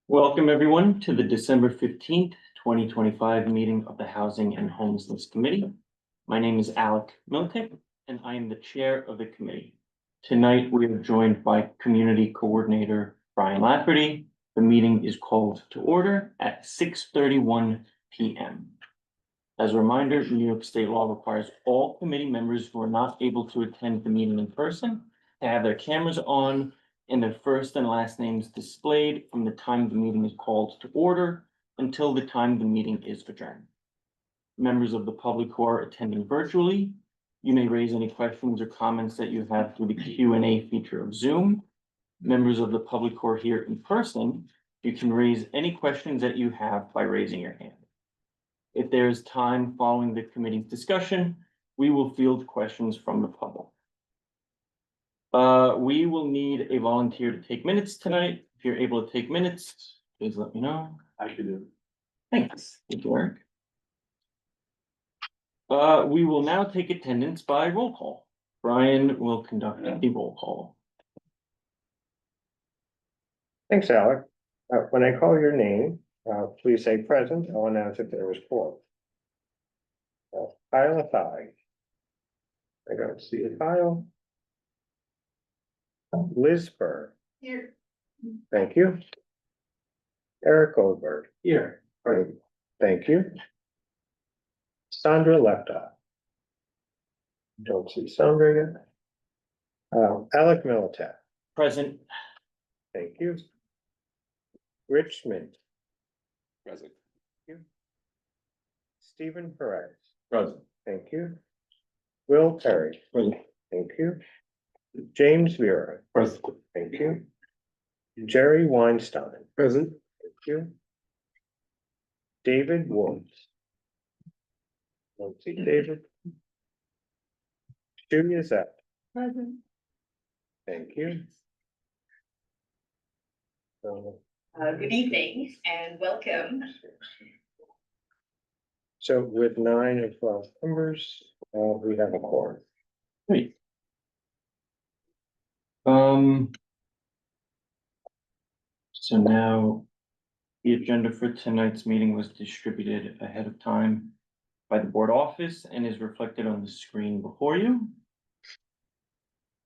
Welcome, everyone, to the December 15th, 2025 meeting of the Housing and Homelessness Committee. My name is Alec Militek, and I am the chair of the committee. Tonight, we are joined by Community Coordinator Brian Lafferty. The meeting is called to order at 6:31 p.m. As a reminder, New York State law requires all committee members who are not able to attend the meeting in person to have their cameras on and their first and last names displayed from the time the meeting is called to order until the time the meeting is adjourned. Members of the public who are attending virtually, you may raise any questions or comments that you have through the Q&A feature of Zoom. Members of the public who are here in person, you can raise any questions that you have by raising your hand. If there is time following the committee's discussion, we will field questions from the public. We will need a volunteer to take minutes tonight. If you're able to take minutes, please let me know. I should do. Thanks. Thank you, Eric. We will now take attendance by roll call. Brian will conduct the roll call. Thanks, Alec. When I call your name, please say present. I'll announce if there is quorum. Kyle Athai. I don't see a Kyle. Liz Burr. Here. Thank you. Eric Goldberg. Here. Great. Thank you. Sandra Lepta. Don't see Sandra yet. Alec Militek. Present. Thank you. Rich Mint. Present. Stephen Perez. Present. Thank you. Will Perry. Present. Thank you. James Vera. Present. Thank you. Jerry Weinstein. Present. Thank you. David Woods. Don't see David. Julia Zepp. Present. Thank you. Good evening and welcome. So with 9 of 12 members, we have a quorum. Great. So now the agenda for tonight's meeting was distributed ahead of time by the board office and is reflected on the screen before you.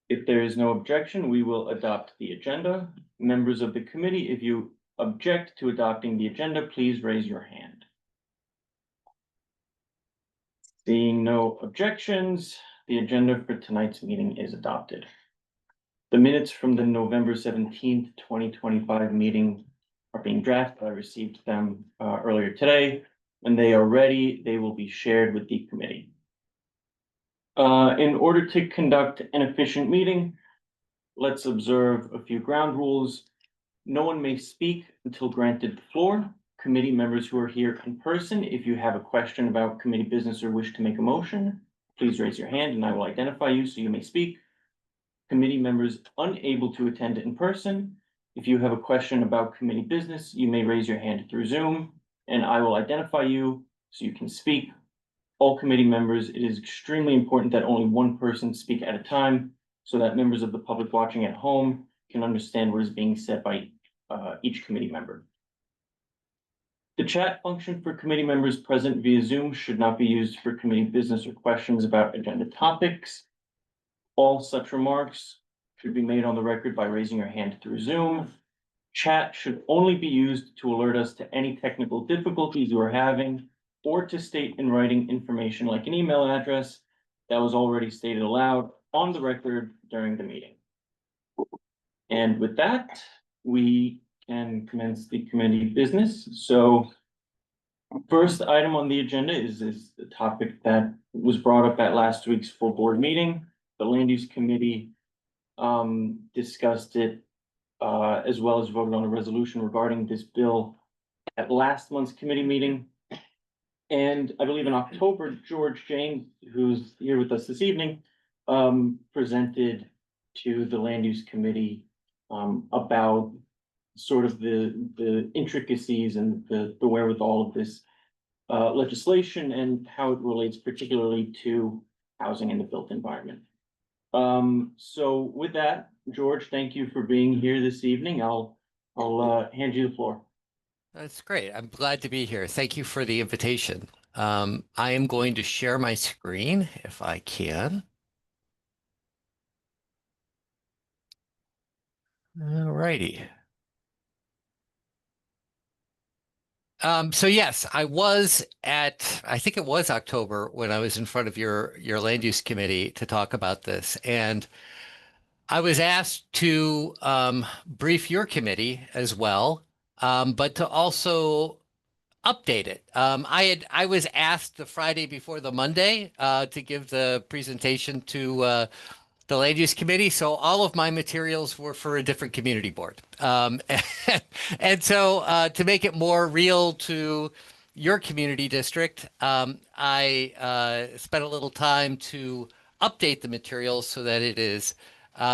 If there is no objection, we will adopt the agenda. Members of the committee, if you object to adopting the agenda, please raise your hand. Seeing no objections, the agenda for tonight's meeting is adopted. The minutes from the November 17th, 2025 meeting are being drafted. I received them earlier today. When they are ready, they will be shared with the committee. In order to conduct an efficient meeting, let's observe a few ground rules. No one may speak until granted the floor. Committee members who are here in person, if you have a question about committee business or wish to make a motion, please raise your hand and I will identify you so you may speak. Committee members unable to attend in person, if you have a question about committee business, you may raise your hand through Zoom and I will identify you so you can speak. All committee members, it is extremely important that only one person speak at a time so that members of the public watching at home can understand what is being said by each committee member. The chat function for committee members present via Zoom should not be used for committee business or questions about agenda topics. All such remarks should be made on the record by raising your hand through Zoom. Chat should only be used to alert us to any technical difficulties you are having or to state in writing information like an email address that was already stated aloud on the record during the meeting. And with that, we can commence the committee business. So first item on the agenda is the topic that was brought up at last week's full board meeting. The Land Use Committee discussed it as well as voted on a resolution regarding this bill at last month's committee meeting. And I believe in October, George James, who's here with us this evening, presented to the Land Use Committee about sort of the intricacies and the wherewithal of this legislation and how it relates particularly to housing in the built environment. So with that, George, thank you for being here this evening. I'll hand you the floor. That's great. I'm glad to be here. Thank you for the invitation. I am going to share my screen if I can. All righty. So yes, I was at, I think it was October when I was in front of your land use committee to talk about this. And I was asked to brief your committee as well, but to also update it. I was asked the Friday before the Monday to give the presentation to the land use committee. So all of my materials were for a different community board. And so to make it more real to your community district, I spent a little time to update the materials so that it is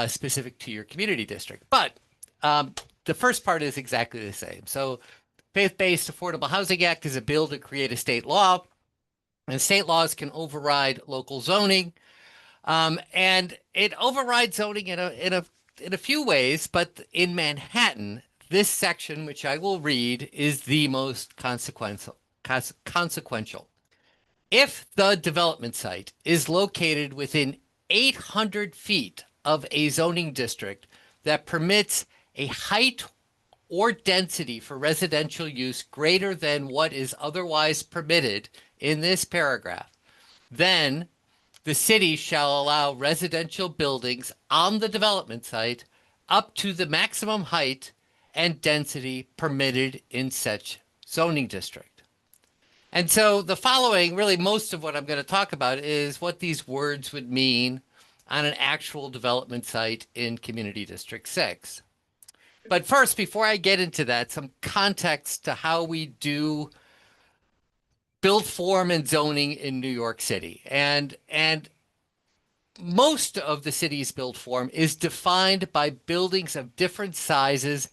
specific to your community district. But the first part is exactly the same. So Faith-Based Affordable Housing Act is a bill to create a state law, and state laws can override local zoning. And it overrides zoning in a few ways, but in Manhattan, this section, which I will read, is the most consequential. If the development site is located within 800 feet of a zoning district that permits a height or density for residential use greater than what is otherwise permitted in this paragraph, then the city shall allow residential buildings on the development site up to the maximum height and density permitted in such zoning district. And so the following, really most of what I'm going to talk about is what these words would mean on an actual development site in Community District 6. But first, before I get into that, some context to how we do build form and zoning in New York City. And most of the city's built form is defined by buildings of different sizes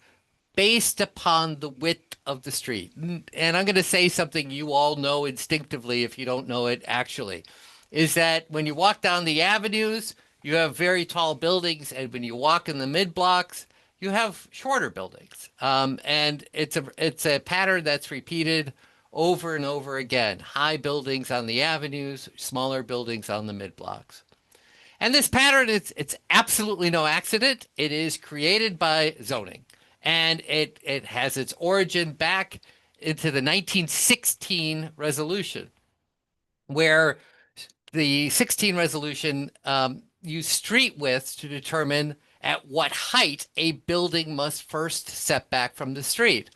based upon the width of the street. And I'm going to say something you all know instinctively if you don't know it actually, is that when you walk down the avenues, you have very tall buildings, and when you walk in the mid-blocks, you have shorter buildings. And it's a pattern that's repeated over and over again. High buildings on the avenues, smaller buildings on the mid-blocks. And this pattern, it's absolutely no accident. It is created by zoning. And it has its origin back into the 1916 resolution, where the 16 resolution used street widths to determine at what height a building must first set back from the street.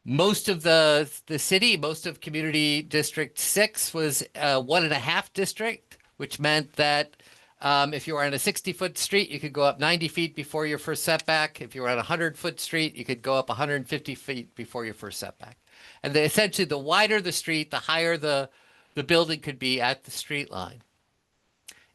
Most of the city, most of Community District 6 was a 1.5 district, which meant that if you were on a 60-foot street, you could go up 90 feet before your first setback. If you were on a 100-foot street, you could go up 150 feet before your first setback. And essentially, the wider the street, the higher the building could be at the street line.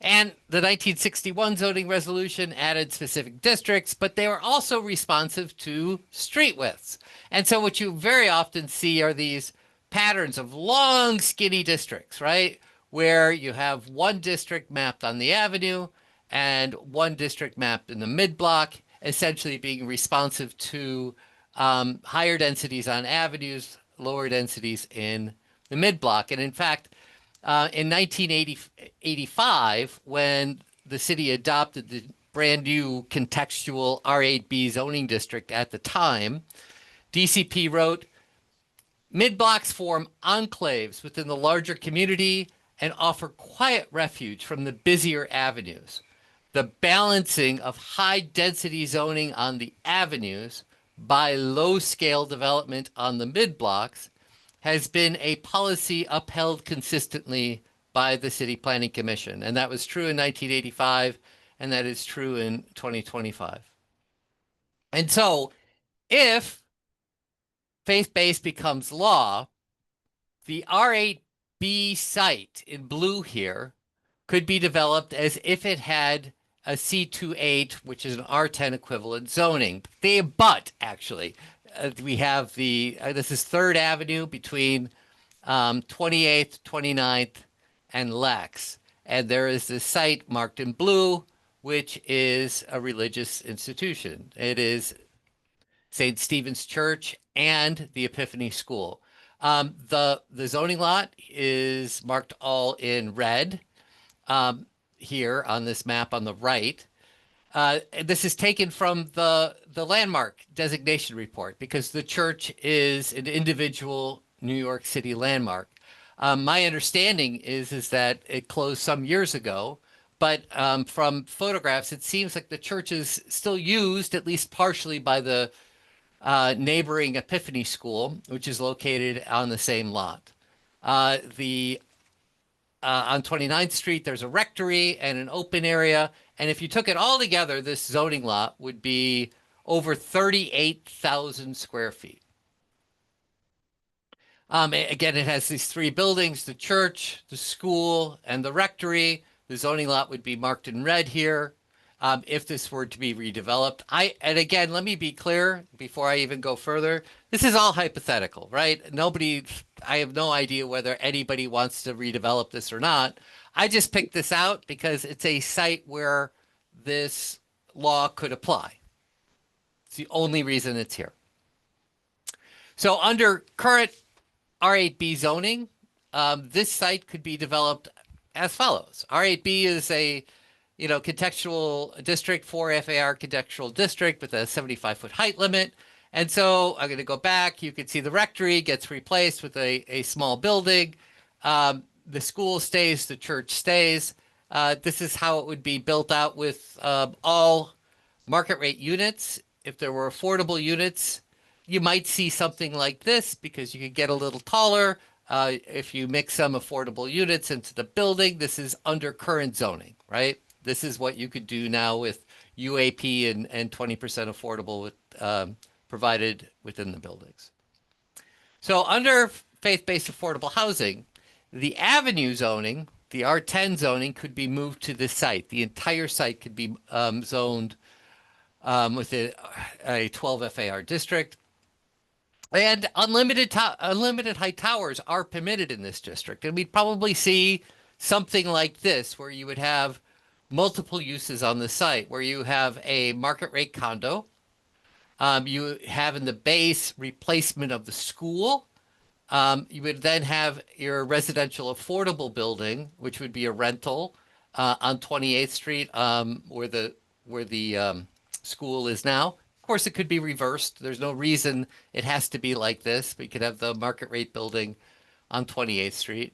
And the 1961 zoning resolution added specific districts, but they were also responsive to street widths. And so what you very often see are these patterns of long, skinny districts, right? Where you have one district mapped on the avenue and one district mapped in the mid-block, essentially being responsive to higher densities on avenues, lower densities in the mid-block. And in fact, in 1985, when the city adopted the brand new contextual R8B zoning district at the time, DCP wrote, "Mid-blocks form enclaves within the larger community and offer quiet refuge from the busier avenues. The balancing of high-density zoning on the avenues by low-scale development on the mid-blocks has been a policy upheld consistently by the City Planning Commission." And that was true in 1985, and that is true in 2025. And so if faith-based becomes law, the R8B site in blue here could be developed as if it had a C28, which is an R10 equivalent zoning. But actually, we have this is 3rd Avenue between 28th, 29th, and Lex. And there is this site marked in blue which is a religious institution. It is St. Stephen's Church and the Epiphany School. The zoning lot is marked all in red here on this map on the right. This is taken from the landmark designation report because the church is an individual New York City landmark. My understanding is that it closed some years ago, but from photographs, it seems like the church is still used, at least partially, by the neighboring Epiphany School, which is located on the same lot. The on 29th Street, there's a rectory and an open area. And if you took it all together, this zoning lot would be over 38,000 square feet. Again, it has these three buildings, the church, the school, and the rectory. The zoning lot would be marked in red here. If this were to be redeveloped. And again, let me be clear before I even go further. This is all hypothetical, right? I have no idea whether anybody wants to redevelop this or not. I just picked this out because it's a site where this law could apply. It's the only reason it's here. So under current R8B zoning, this site could be developed as follows. R8B is a contextual district, 4 FAR contextual district with a 75-foot height limit. And so I'm going to go back. You can see the rectory gets replaced with a small building. The school stays, the church stays. This is how it would be built out with all market rate units. If there were affordable units, you might see something like this because you could get a little taller. If you mix some affordable units into the building, this is under current zoning, right? This is what you could do now with UAP and 20% affordable with, provided within the buildings. So under faith-based affordable housing, the avenue zoning, the R10 zoning could be moved to this site. The entire site could be zoned with a 12 FAR district. And unlimited height towers are permitted in this district. And we'd probably see something like this, where you would have multiple uses on the site, where you have a market rate condo. You have in the base replacement of the school. You would then have your residential affordable building, which would be a rental on 28th Street, where the school is now. Of course, it could be reversed. There's no reason it has to be like this. We could have the market rate building on 28th Street.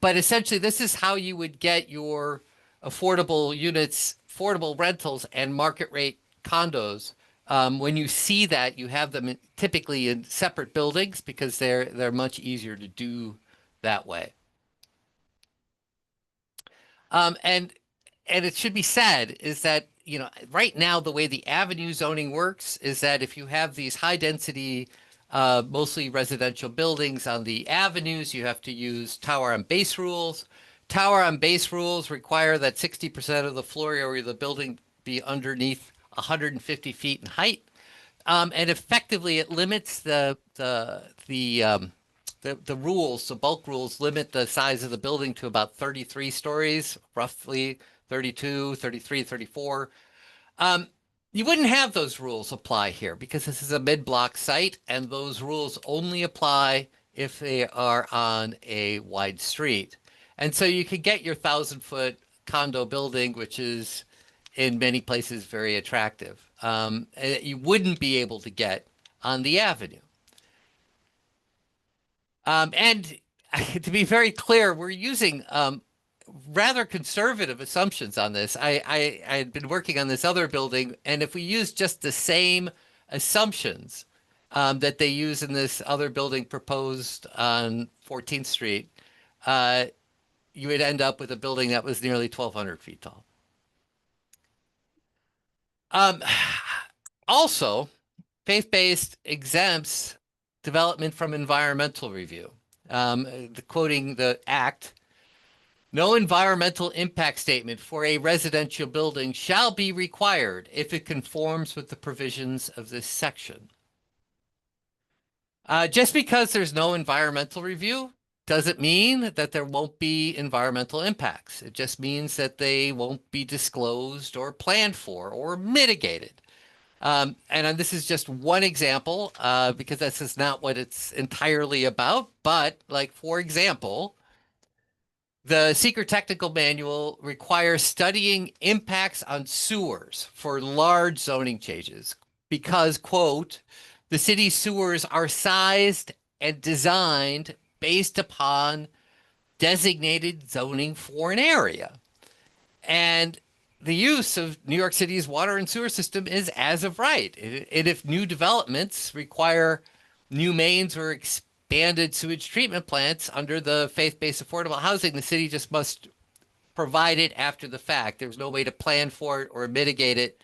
But essentially, this is how you would get your affordable units, affordable rentals, and market rate condos. When you see that, you have them typically in separate buildings because they're much easier to do that way. And it should be said is that, right now the way the avenue zoning works is that if you have these high density, mostly residential buildings on the avenues, you have to use tower on base rules. Tower on base rules require that 60% of the floor area of the building be underneath 150 feet in height. And effectively it limits the rules, the bulk rules limit the size of the building to about 33 stories, roughly 32, 33, 34. You wouldn't have those rules apply here because this is a mid-block site and those rules only apply if they are on a wide street. And so you could get your 1,000-foot condo building, which is in many places very attractive. You wouldn't be able to get on the avenue. And to be very clear, we're using rather conservative assumptions on this. I had been working on this other building, and if we use just the same assumptions that they use in this other building proposed on 14th Street, you would end up with a building that was nearly 1,200 feet tall. Also, faith-based exempts development from environmental review. Quoting the act, no environmental impact statement for a residential building shall be required if it conforms with the provisions of this section. Just because there's no environmental review doesn't mean that there won't be environmental impacts. It just means that they won't be disclosed or planned for or mitigated. This is just one example, because this is not what it's entirely about. But, like, for example, the Secret Technical Manual requires studying impacts on sewers for large zoning changes because, quote, the city's sewers are sized and designed based upon designated zoning for an area. And the use of New York City's water and sewer system is as of right. And if new developments require new mains or expanded sewage treatment plants under the faith-based affordable housing, the city just must provide it after the fact. There's no way to plan for it or mitigate it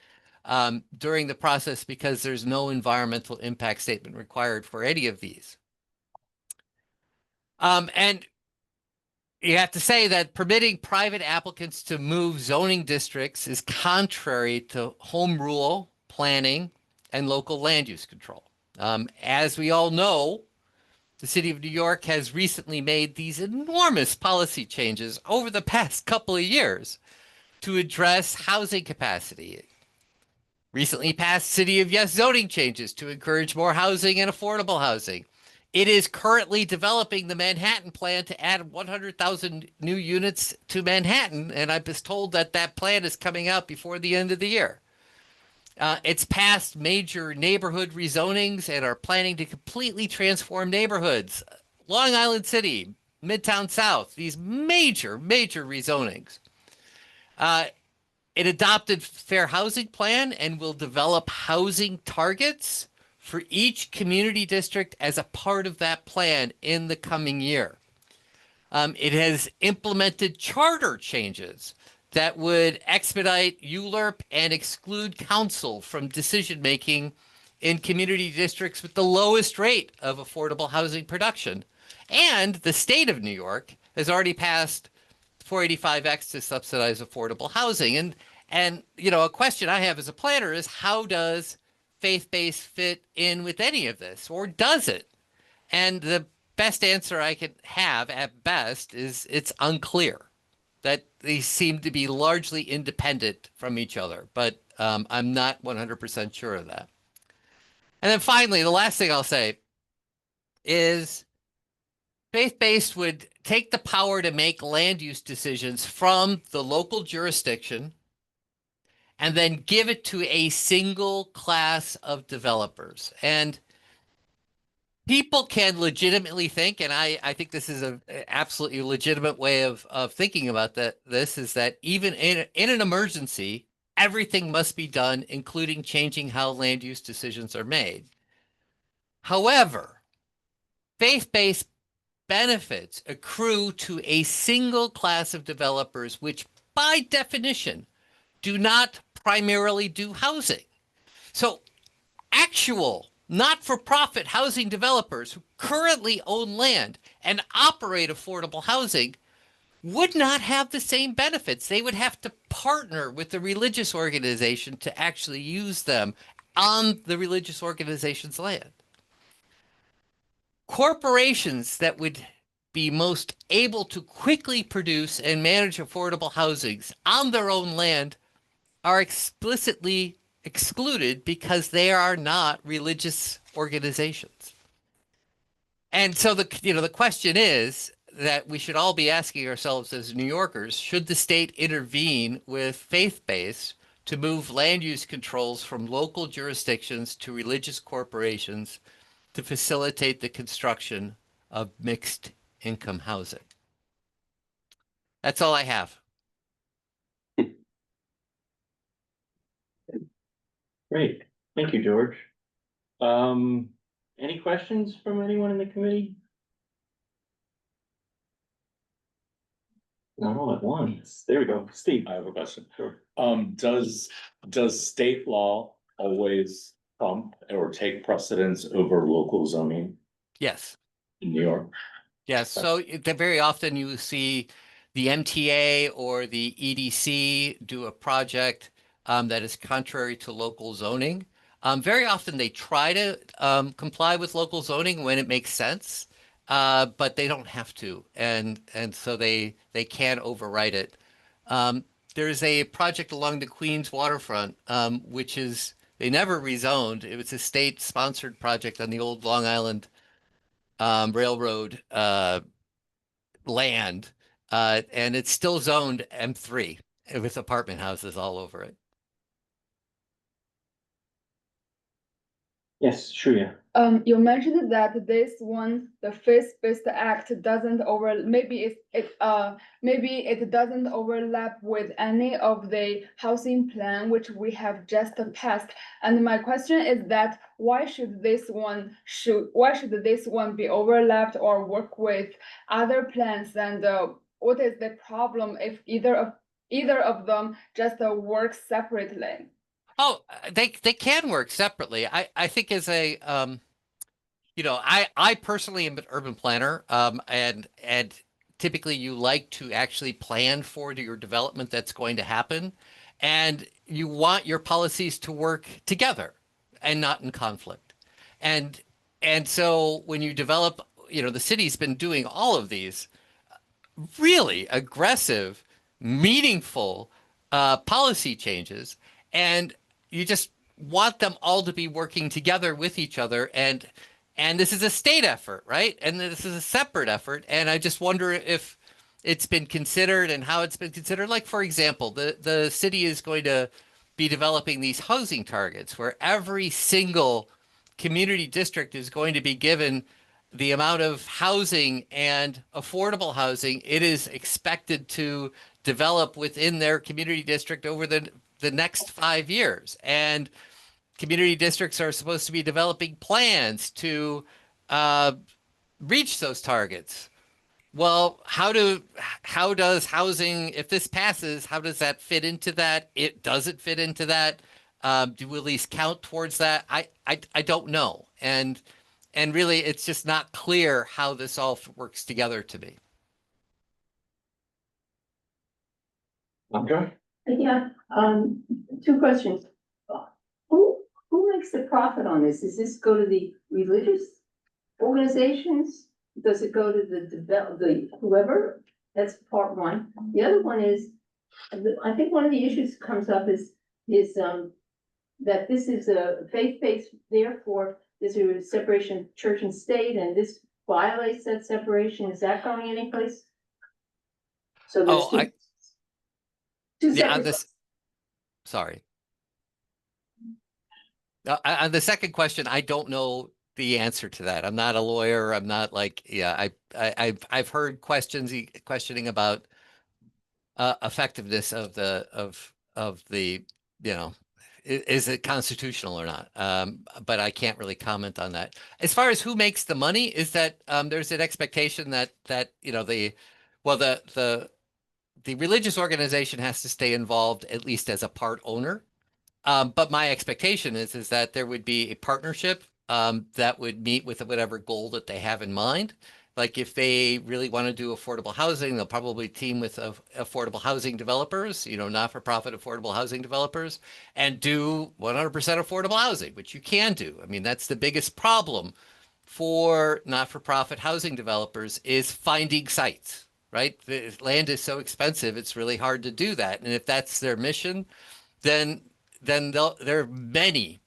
during the process because there's no environmental impact statement required for any of these. And you have to say that permitting private applicants to move zoning districts is contrary to home rule planning and local land use control. As we all know, the city of New York has recently made these enormous policy changes over the past couple of years to address housing capacity. Recently passed City of Yes zoning changes to encourage more housing and affordable housing. It is currently developing the Manhattan plan to add 100,000 new units to Manhattan, and I was told that that plan is coming out before the end of the year. It's passed major neighborhood rezonings and are planning to completely transform neighborhoods. Long Island City, Midtown South, these major rezonings. It adopted fair housing plan and will develop housing targets for each community district as a part of that plan in the coming year. It has implemented charter changes that would expedite ULURP and exclude council from decision-making in community districts with the lowest rate of affordable housing production. And the state of New York has already passed 485X to subsidize affordable housing. And you know, a question I have as a planner is how does faith-based fit in with any of this, or does it? And the best answer I can have at best is it's unclear, that they seem to be largely independent from each other, but I'm not 100% sure of that. And then finally, the last thing I'll say is faith-based would take the power to make land use decisions from the local jurisdiction and then give it to a single class of developers. And people can legitimately think, and I think this is an absolutely legitimate way of thinking about this is that even in an emergency, everything must be done, including changing how land use decisions are made. However, faith-based benefits accrue to a single class of developers, which by definition do not primarily do housing. So actual not-for-profit housing developers who currently own land and operate affordable housing would not have the same benefits. They would have to partner with the religious organization to actually use them on the religious organization's land. Corporations that would be most able to quickly produce and manage affordable housings on their own land are explicitly excluded because they are not religious organizations. And so the question is that we should all be asking ourselves as New Yorkers, should the state intervene with faith-based to move land use controls from local jurisdictions to religious corporations to facilitate the construction of mixed income housing? That's all I have. Great, thank you, George. Any questions from anyone in the committee? Not all at once. There we go. Steve. I have a question. Sure. Does state law always trump or take precedence over local zoning Yes. in New York? Yes. So very often you see the MTA or the EDC do a project that is contrary to local zoning. Very often they try to comply with local zoning when it makes sense. but they don't have to, and so they can overwrite it. Um, there's a project along the Queens waterfront, which is they never rezoned. It was a state-sponsored project on the old Long Island Railroad land, and it's still zoned M3 with apartment houses all over it. Yes, Shreya. You mentioned that this one, the Faith-Based Act doesn't maybe it doesn't overlap with any of the housing plan which we have just passed. And my question is that why should this one be overlapped or work with other plans? And what is the problem if either of them just work separately? Oh, they can work separately. I think as a I personally am an urban planner, and typically you like to actually plan for your development that's going to happen, and you want your policies to work together and not in conflict. And and so when you develop, the city's been doing all of these really aggressive, meaningful policy changes, and you just want them all to be working together with each other. And this is a state effort, right? And this is a separate effort. And I just wonder if it's been considered and how it's been considered. Like, for example, the city is going to be developing these housing targets where every single community district is going to be given the amount of housing and affordable housing it is expected to develop within their community district over the next 5 years. And community districts are supposed to be developing plans to uh, reach those targets. Well, how does housing, if this passes, how does that fit into that? It doesn't fit into that. Do we at least count towards that? I don't know. And really, it's just not clear how this all works together to me. Okay. Yeah, two questions. Who, who makes the profit on this? Does this go to the religious organizations? Does it go to the whoever? That's part one. The other one is, I think one of the issues comes up is that this is a faith-based, therefore there's a separation of church and state, and this violates that separation. Is that going anyplace? So there's Oh, two yeah, on separate. this, sorry. On the second question, I don't know the answer to that. I'm not a lawyer. I'm not like, yeah, I've heard questioning about effectiveness of the, is it constitutional or not? But I can't really comment on that. As far as who makes the money, is that there's an expectation that the religious organization has to stay involved at least as a part owner. But my expectation is that there would be a partnership that would meet with whatever goal that they have in mind. Like if they really want to do affordable housing, they'll probably team with affordable housing developers, not-for-profit affordable housing developers, and do 100% affordable housing, which you can do. I mean, that's the biggest problem for not-for-profit housing developers is finding sites, right? The land is so expensive, it's really hard to do that. And if that's their mission, then there are many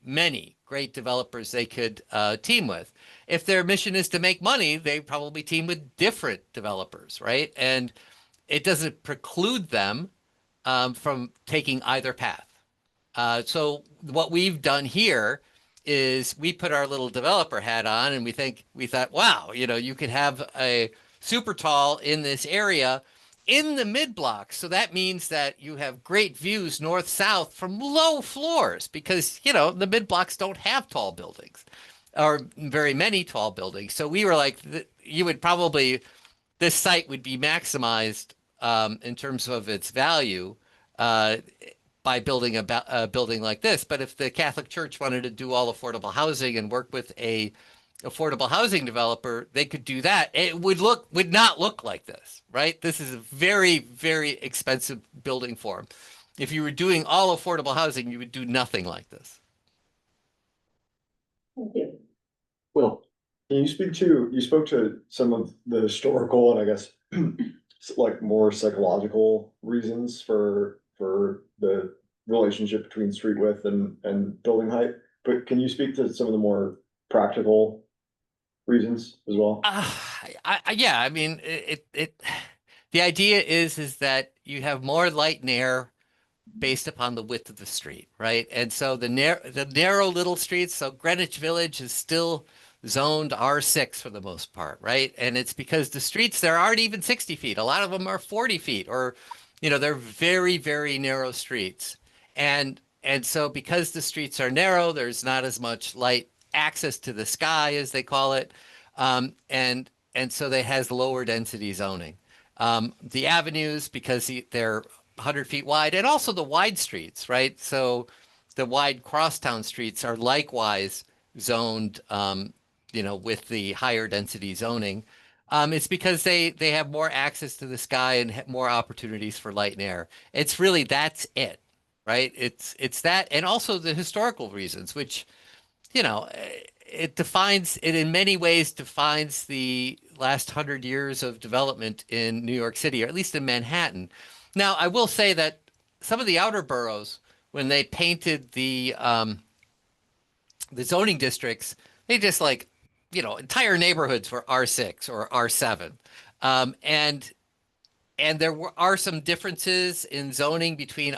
great developers they could team with. If their mission is to make money, they probably team with different developers, right? And it doesn't preclude them from taking either path. So what we've done here is we put our little developer hat on, and we thought, wow, you could have a super tall in this area in the mid block. So that means that you have great views north south from low floors because, the mid blocks don't have tall buildings or very many tall buildings. So we were like, this site would be maximized in terms of its value by building a building like this. But if the Catholic Church wanted to do all affordable housing and work with a affordable housing developer, they could do that. It would not look like this, right? This is a very, very expensive building form. If you were doing all affordable housing, you would do nothing like this. Thank you. Will. Can you speak to, you spoke to some of the historical and I guess like more psychological reasons for the relationship between street width and building height, but can you speak to some of the more practical reasons as well? Yeah, I mean, the idea is that you have more light and air based upon the width of the street, right? And so the narrow little streets, so Greenwich Village is still zoned R6 for the most part, right? And it's because the streets there aren't even 60 feet. A lot of them are 40 feet, or, they're very, very narrow streets. And so because the streets are narrow, there's not as much light access to the sky, as they call it. And so they has lower density zoning. The avenues, because they're 100 feet wide, and also the wide streets, right? So the wide crosstown streets are likewise zoned, with the higher density zoning. It's because they have more access to the sky and more opportunities for light and air. It's really, that's it, right? It's that, and also the historical reasons, which, it in many ways defines the last 100 years of development in New York City, or at least in Manhattan. Now, I will say that some of the outer boroughs, when they painted the zoning districts, they just entire neighborhoods were R6 or R7. And there are some differences in zoning between,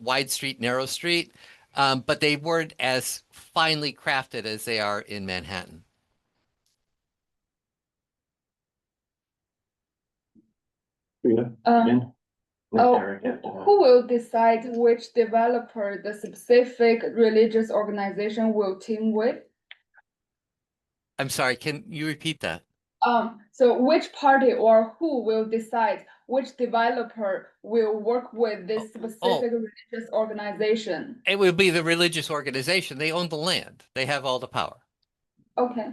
wide street, narrow street, but they weren't as finely crafted as they are in Manhattan. Yeah. Um, Oh, who will decide which developer the specific religious organization will team with? I'm sorry, can you repeat that? So which party or who will decide which developer will work with this specific religious organization? It would be the religious organization. They own the land. They have all the power. Okay.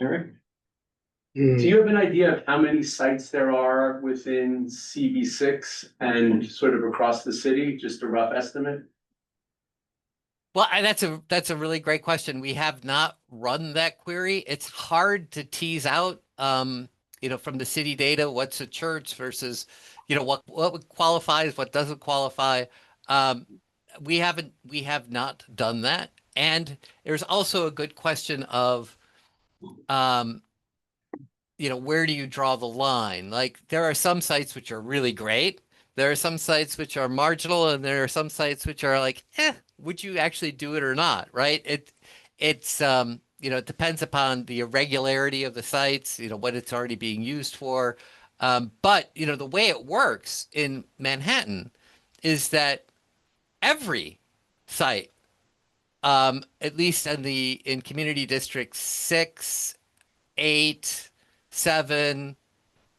Eric? Do you have an idea of how many sites there are within CB6 and sort of across the city? Just a rough estimate? Well, that's a really great question. We have not run that query. It's hard to tease out, from the city data, what's a church versus, what qualifies, what doesn't qualify. We have not done that. And there's also a good question of, where do you draw the line? Like, there are some sites which are really great. There are some sites which are marginal, and there are some sites which are like, would you actually do it or not? Right? It's it depends upon the irregularity of the sites, what it's already being used for. But the way it works in Manhattan is that every site, at least in community district 6, 8, 7,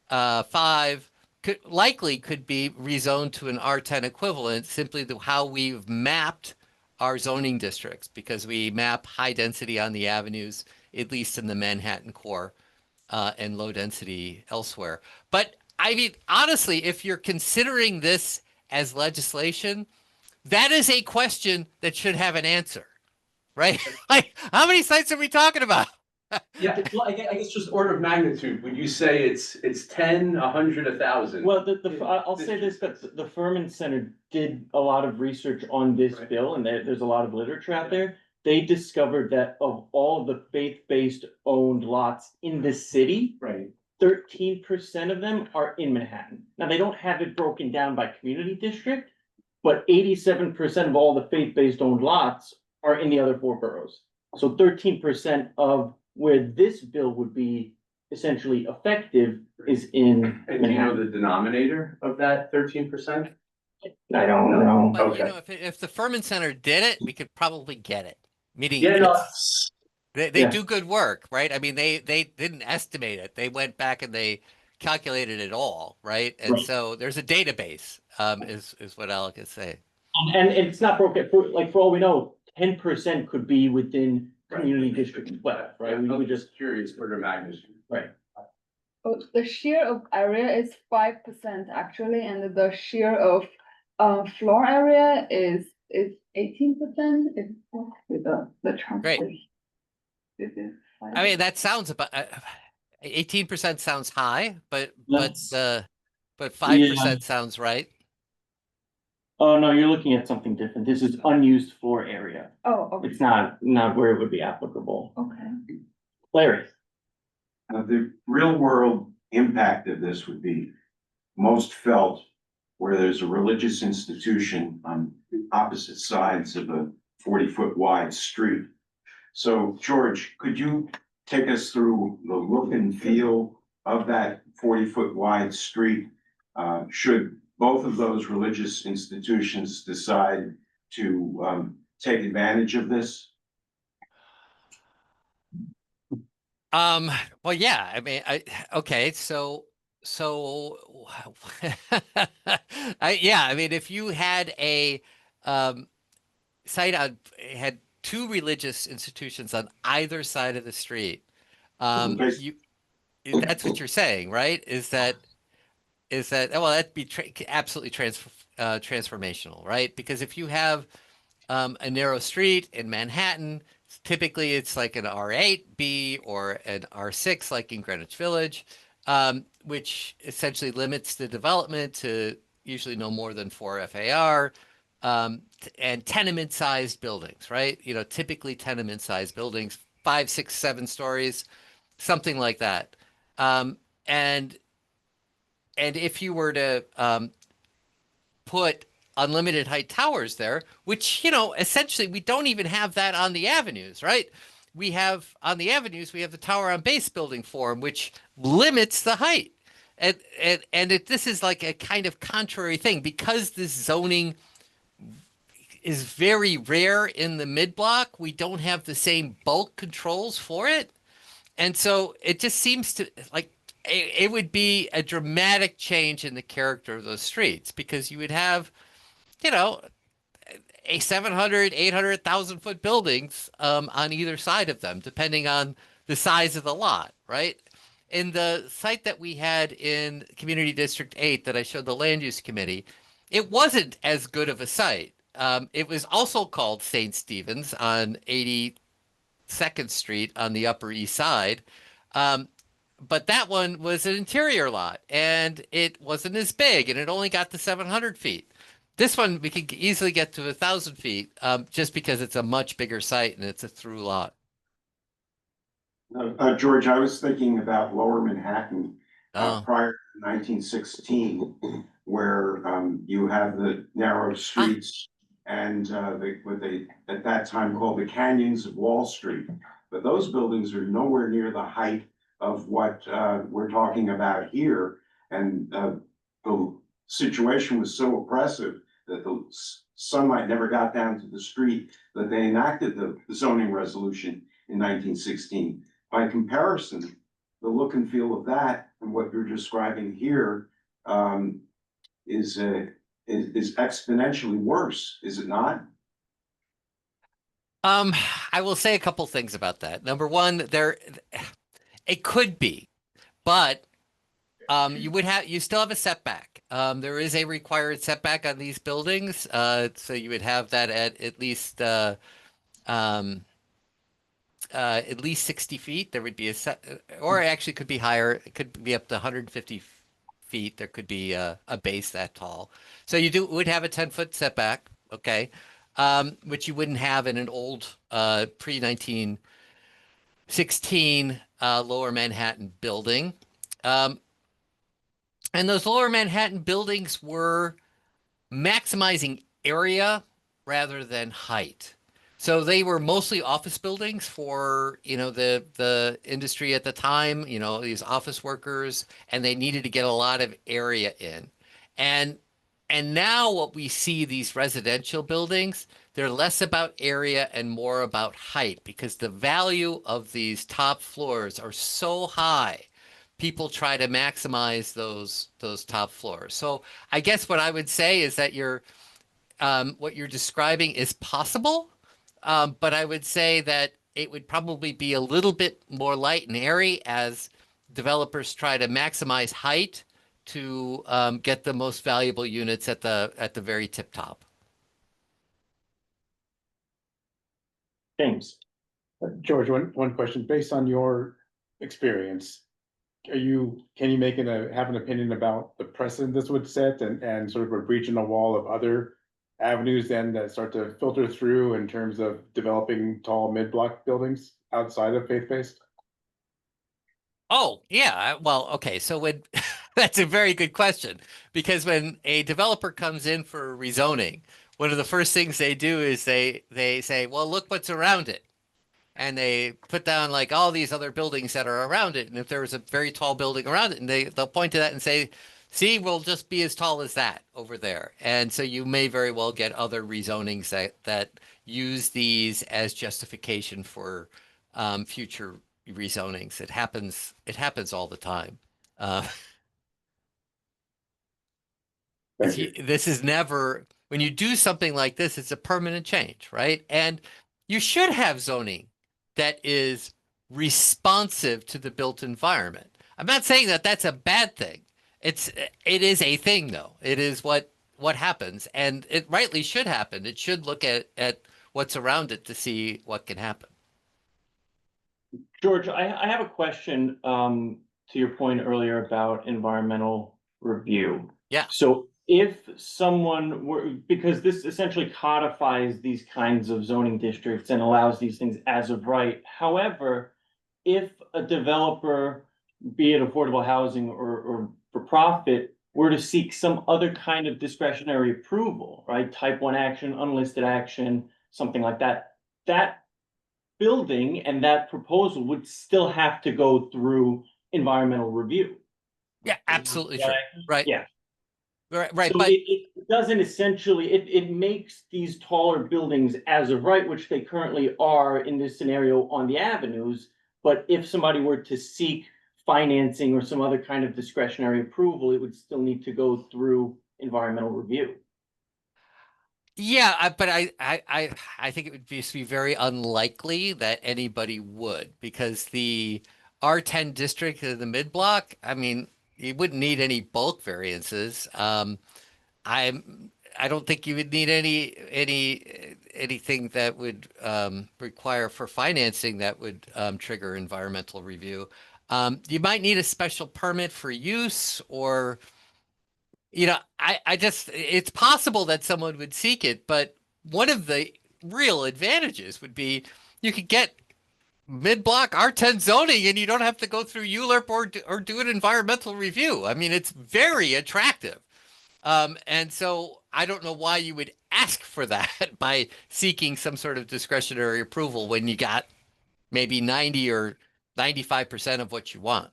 5, could be rezoned to an R10 equivalent, simply to how we've mapped our zoning districts, because we map high density on the avenues, at least in the Manhattan core, and low density elsewhere. But I mean, honestly, if you're considering this as legislation, that is a question that should have an answer, right? Like, how many sites are we talking about? Yeah, well, I guess just order of magnitude. Would you say it's 10, 100, 1,000? Well, I'll say this, that the Furman Center did a lot of research on this Right. bill, and there's a lot of literature out there. They discovered that of all the faith-based owned lots in the city, Right. 13% of them are in Manhattan. Now, they don't have it broken down by community district, but 87% of all the faith-based owned lots are in the other 4 boroughs. So 13% of where this bill would be essentially effective is in And do you know Manhattan. the denominator of that 13%? I don't know. But Okay. if the Furman Center did it, we could probably get it. Meaning, Yeah, no, they Yeah. do good work, right? I mean, they didn't estimate it. They went back and they calculated it all, right? And Right. so there's a database, is what Alec is saying. And it's not broken, for all we know, 10% could be within community district west, right? We would just, curious order of magnitude. right. Oh, the share of area is 5% actually, and the share of floor area is 18%. It's with the transport. Great. This is I mean, that sounds about 18% sounds high, but Let's- 5% sounds right. Oh, no, you're looking at something different. This is unused floor area. Oh, okay, It's not where it would be applicable. okay. Larry, The real world impact of this would be most felt where there's a religious institution on opposite sides of a 40-foot wide street. So George, could you take us through the look and feel of that 40-foot wide street? Should both of those religious institutions decide to take advantage of this? Well, yeah, I mean, okay, I mean, if you had a site on had two religious institutions on either side of the street, Okay. that's what you're saying, right? Is that well, that'd be absolutely transformational, right? Because if you have a narrow street in Manhattan, typically it's like an R8B or an R6, like in Greenwich Village, which essentially limits the development to usually no more than 4 FAR, and tenement-sized buildings, right? You know, typically tenement-sized buildings, 5, 6, 7 stories, something like that. And if you were to put unlimited height towers there, which, you know, essentially we don't even have that on the avenues, right? We have on the avenues, we have the tower on base building form, which limits the height. This is like a kind of contrary thing because this zoning is very rare in the mid block. We don't have the same bulk controls for it. And so it just seems to like it would be a dramatic change in the character of those streets because you would have, you know, a 700, 800,000 foot buildings on either side of them, depending on the size of the lot, right? In the site that we had in Community District 8 that I showed the Land Use Committee, it wasn't as good of a site. It was also called St. Stephen's on 82nd Street on the Upper East Side. But that one was an interior lot and it wasn't as big and it only got to 700 feet. This one, we could easily get to 1,000 feet just because it's a much bigger site and it's a through lot. George, I was thinking about Lower Manhattan Oh. prior to 1916, where you have the narrow streets and what they at that time called the canyons of Wall Street. But those buildings are nowhere near the height of what we're talking about here. And the situation was so oppressive that the sunlight never got down to the street that they enacted the zoning resolution in 1916. By comparison, the look and feel of that and what you're describing here is exponentially worse, is it not? I will say a couple things about that. Number one, it could be, but you still have a setback. There is a required setback on these buildings, so you would have that at least 60 feet. There would be a set, or actually it could be higher. It could be up to 150 feet. There could be a base that tall. So you would have a 10-foot setback, okay, which you wouldn't have in an old pre-1916 Lower Manhattan building. And those Lower Manhattan buildings were maximizing area rather than height. So they were mostly office buildings for, you know, the industry at the time, you know, these office workers, and they needed to get a lot of area in. And now what we see, these residential buildings, they're less about area and more about height because the value of these top floors are so high. People try to maximize those top floors. So I guess what I would say is that what you're describing is possible, but I would say that it would probably be a little bit more light and airy as developers try to maximize height to get the most valuable units at the very tip top. James. George, one question, based on your experience, can you have an opinion about the precedent this would set and sort of a breach in the wall of other avenues then that start to filter through in terms of developing tall mid-block buildings outside of faith-based? Oh, yeah. Well, okay. So when that's a very good question, because when a developer comes in for rezoning, one of the first things they do is they say, well, look what's around it. And they put down like all these other buildings that are around it. And if there was a very tall building around it, and they'll point to that and say, see, we'll just be as tall as that over there. And so you may very well get other rezonings that use these as justification for future rezonings. It happens all the time. Uh, Thank you. this is never, when you do something like this, it's a permanent change, right? And you should have zoning that is responsive to the built environment. I'm not saying that that's a bad thing. It is a thing though. It is what happens, and it rightly should happen. It should look at what's around it to see what can happen. George, I have a question, to your point earlier about environmental review. Yeah. So if someone were, because this essentially codifies these kinds of zoning districts and allows these things as of right. However, if a developer, be it affordable housing or for profit, were to seek some other kind of discretionary approval, right? Type 1 action, unlisted action, something like that, that building and that proposal would still have to go through environmental review. Yeah, absolutely true. Right. Yeah. Right. So But it doesn't essentially, it makes these taller buildings as of right, which they currently are in this scenario on the avenues. But if somebody were to seek financing or some other kind of discretionary approval, it would still need to go through environmental review. yeah, but I think it would just be very unlikely that anybody would, because the R10 district of the mid block, I mean, you wouldn't need any bulk variances. I'm I don't think you would need anything that would require for financing that would trigger environmental review. You might need a special permit for use, or I just, it's possible that someone would seek it, but one of the real advantages would be you could get mid-block R10 zoning and you don't have to go through ULURP or do an environmental review. I mean, it's very attractive. And so I don't know why you would ask for that by seeking some sort of discretionary approval when you got maybe 90 or 95% of what you want.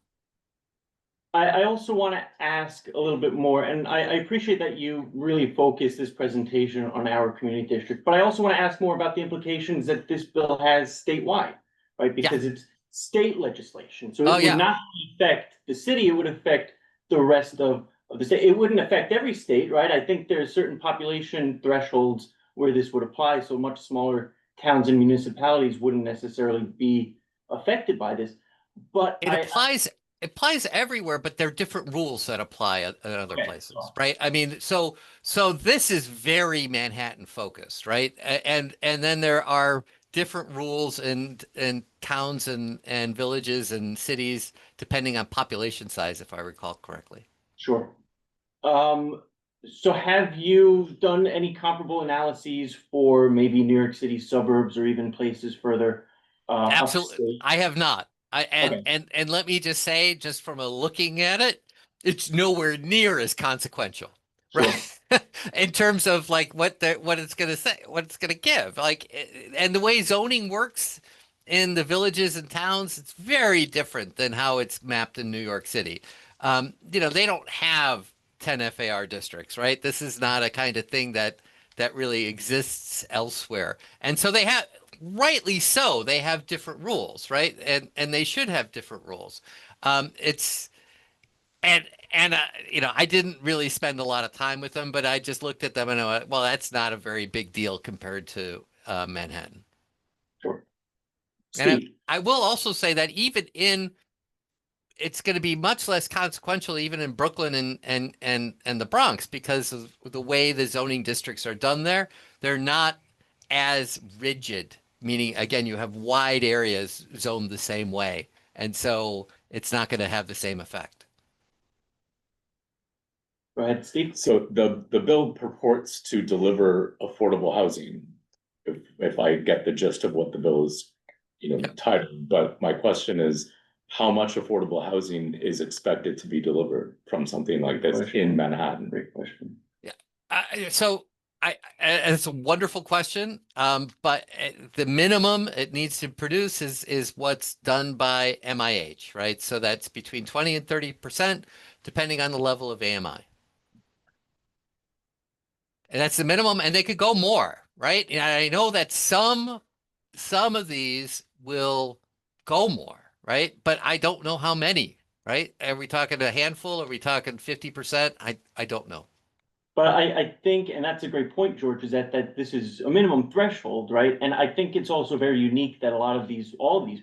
I also want to ask a little bit more, and I appreciate that you really focus this presentation on our community district, but I also want to ask more about the implications that this bill has statewide, right? Because it's state legislation, so it would not affect the city, it would affect the rest of the state. It wouldn't affect every state, right? I think there's certain population thresholds where this would apply, so much smaller towns and municipalities wouldn't necessarily be affected by this. But It applies everywhere, but there are different rules that apply at other places, right? I mean, so this is very Manhattan focused, right? And then there are different rules in towns and villages and cities depending on population size, if I recall correctly. Sure. So have you done any comparable analyses for maybe New York City suburbs or even places further Absolutely, upstate? I have not. And let me just say, just from a looking at it, it's nowhere near as consequential, right? In terms of like what it's gonna say, what it's gonna give, like, and the way zoning works in the villages and towns, it's very different than how it's mapped in New York City. They don't have 10 FAR districts, right? This is not a kind of thing that really exists elsewhere, and so they have. Rightly so, they have different rules, right? And they should have different rules. It's and I didn't really spend a lot of time with them, but I just looked at them and I went, well, that's not a very big deal compared to Manhattan. Sure. And I will also say that it's going to be much less consequential even in Brooklyn and the Bronx, because of the way the zoning districts are done there. They're not as rigid meaning again, you have wide areas zoned the same way. And so it's not going to have the same effect. Go ahead, Steve. So the bill purports to deliver affordable housing. If I get the gist of what the bill is, titled, but my question is, how much affordable housing is expected to be delivered from something like this in Manhattan? Great question. So it's a wonderful question. But the minimum it needs to produce is what's done by MIH, right? So that's between 20 and 30%, depending on the level of AMI. And that's the minimum, and they could go more, right? And I know that some of these will go more, right? But I don't know how many, right? Are we talking a handful? Are we talking 50%? I don't know. But I think, and that's a great point, George, is that this is a minimum threshold, right? And I think it's also very unique that all of these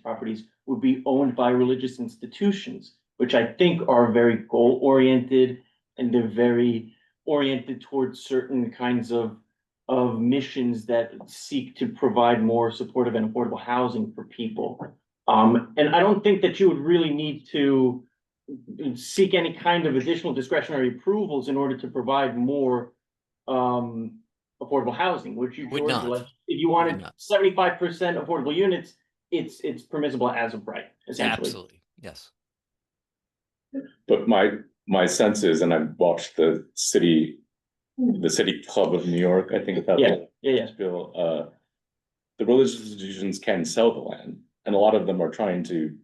properties would be owned by religious institutions, which I think are very goal-oriented, and they're very oriented towards certain kinds of missions that seek to provide more supportive and affordable housing for people. And I don't think that you would really need to seek any kind of additional discretionary approvals in order to provide more affordable housing, which you, Would George, not. like, if you Would wanted not. 75% affordable units, it's permissible as of right, essentially. Absolutely, yes. But my sense is, and I've watched the city club of New York, I think that's Yeah. bill, the religious institutions can sell the land, and a lot of them are trying to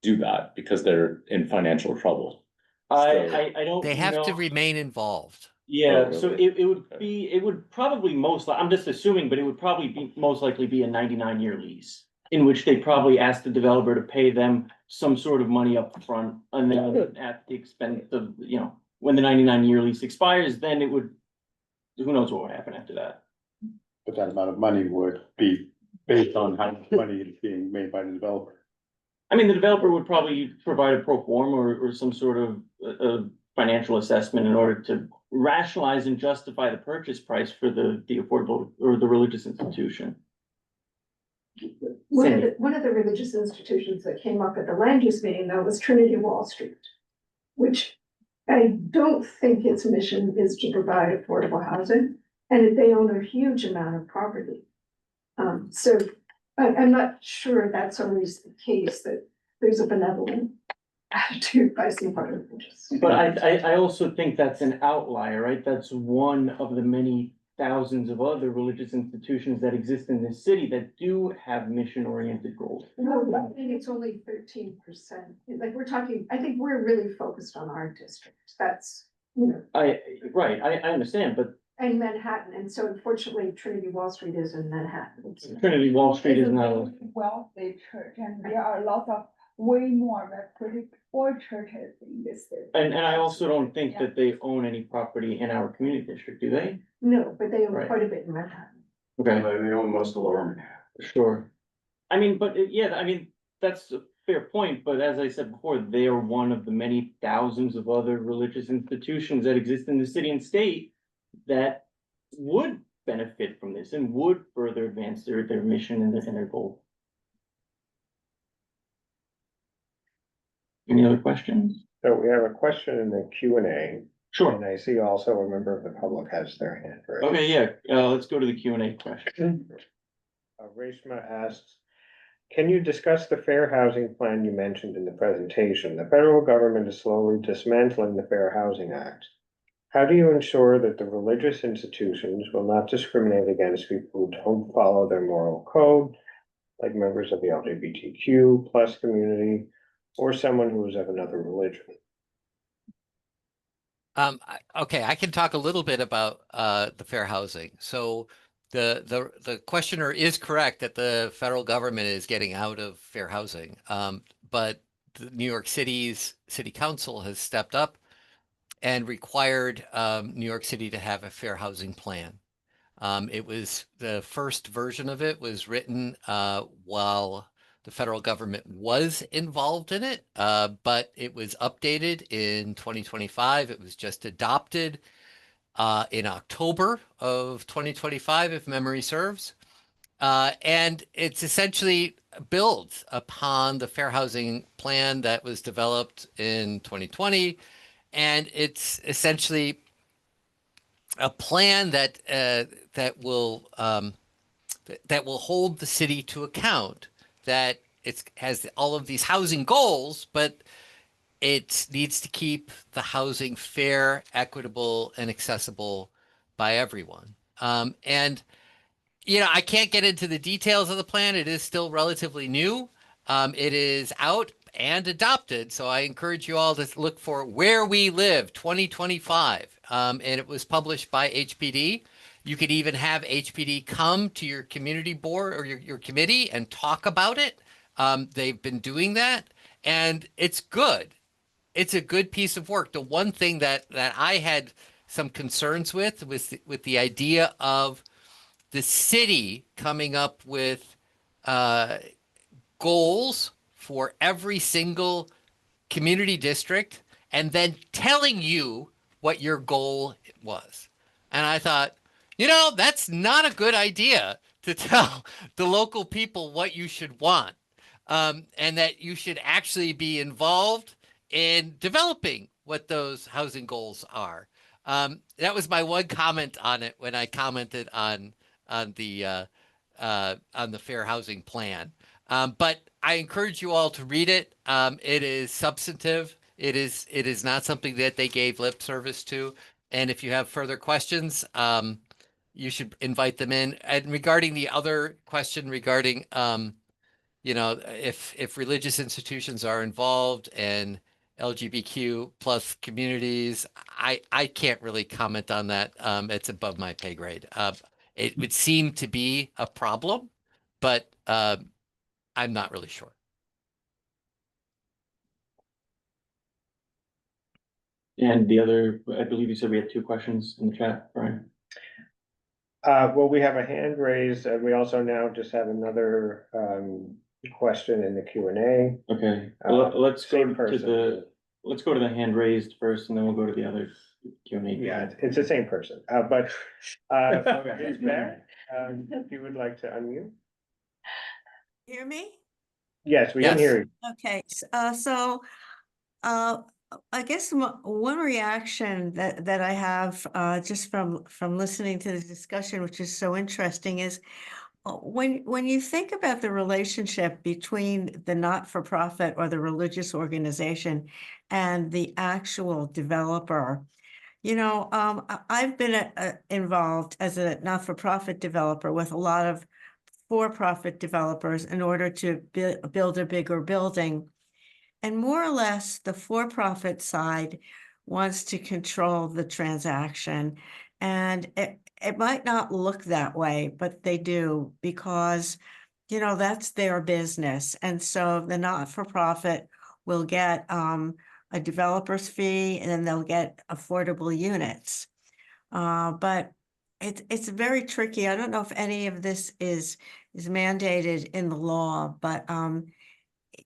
do that because they're in financial trouble. I don't They have to know. remain involved. Yeah, Oh, so really? it would probably I'm just assuming, but it would probably be most likely be a 99-year lease, in which they probably ask the developer to pay them some sort of money up front, and then at the expense of, when the 99-year lease expires, then it would, who knows what would happen after that. But that amount of money would be based on how much money is being made by the developer. I mean, the developer would probably provide a pro forma or some sort of financial assessment in order to rationalize and justify the purchase price for the affordable or the religious institution. One of the religious institutions that came up at the land use meeting, though, was Trinity Wall Street, which I don't think its mission is to provide affordable housing, and they own a huge amount of property. So I'm not sure that's always the case, that there's a benevolent attitude by some part of the religious. But I also think that's an outlier, right? That's one of the many thousands of other religious institutions that exist in this city that do have mission-oriented goals. No, I think it's only 13%. Like, we're talking, I think we're really focused on our district. That's, I understand, but and Manhattan, and so unfortunately Trinity Wall Street is in Manhattan. Trinity Wall Street is It's a not. very wealthy church, and there are lots of way more reputable churches in this city. And I also don't think that they own any property in our community district, do they? No, but they own Right. quite a bit in Manhattan. Okay, They own most of Lower Manhattan. sure. I mean, but that's a fair point, but as I said before, they are one of the many thousands of other religious institutions that exist in the city and state that would benefit from this and would further advance their mission and their goal. Any other questions? So we have a question in the Q&A, Sure. and I see also a member of the public has their hand raised. Okay, let's go to the Q&A question. Reshma asks, can you discuss the fair housing plan you mentioned in the presentation? The federal government is slowly dismantling the Fair Housing Act. How do you ensure that the religious institutions will not discriminate against people who don't follow their moral code, like members of the LGBTQ plus community, or someone who is of another religion? Okay, I can talk a little bit about the fair housing. So the questioner is correct that the federal government is getting out of fair housing, but the New York City's city council has stepped up and required New York City to have a fair housing plan. It was the first version of it was written while the federal government was involved in it, but it was updated in 2025. It was just adopted in October of 2025, if memory serves. And it's essentially builds upon the fair housing plan that was developed in 2020. And it's essentially a plan that will hold the city to account, that it has all of these housing goals, but it needs to keep the housing fair, equitable, and accessible by everyone. And I can't get into the details of the plan. It is still relatively new. It is out and adopted. So I encourage you all to look for Where We Live 2025. And it was published by HPD. You could even have HPD come to your community board or your committee and talk about it. They've been doing that, and it's good. It's a good piece of work. The one thing that I had some concerns with was with the idea of the city coming up with uh, goals for every single community district and then telling you what your goal was. And I thought, that's not a good idea to tell the local people what you should want, and that you should actually be involved in developing what those housing goals are. That was my one comment on it when I commented on the fair housing plan. But I encourage you all to read it. It is substantive. It is not something that they gave lip service to. And if you have further questions, you should invite them in. And regarding the other question regarding, if religious institutions are involved and LGBTQ plus communities, I can't really comment on that. It's above my pay grade. It would seem to be a problem, but I'm not really sure. And the other, I believe you said we had two questions in the chat, Brian. Well, we have a hand raised, and we also now just have another, question in the Q and A. Okay, let's go to the hand raised first, and then we'll go to the other Q&A. Yeah, it's the same person, but, Okay. is Barrett, if you would like to unmute? Hear me? Yes, we can hear you. Okay, so I guess one reaction that I have just from listening to the discussion, which is so interesting, is when you think about the relationship between the not-for-profit or the religious organization and the actual developer. I've been involved as a not-for-profit developer with a lot of for-profit developers in order to build a bigger building. And more or less, the for-profit side wants to control the transaction. And it might not look that way, but they do, because, that's their business. And so the not-for-profit will get a developer's fee, and then they'll get affordable units. But it's very tricky. I don't know if any of this is mandated in the law, but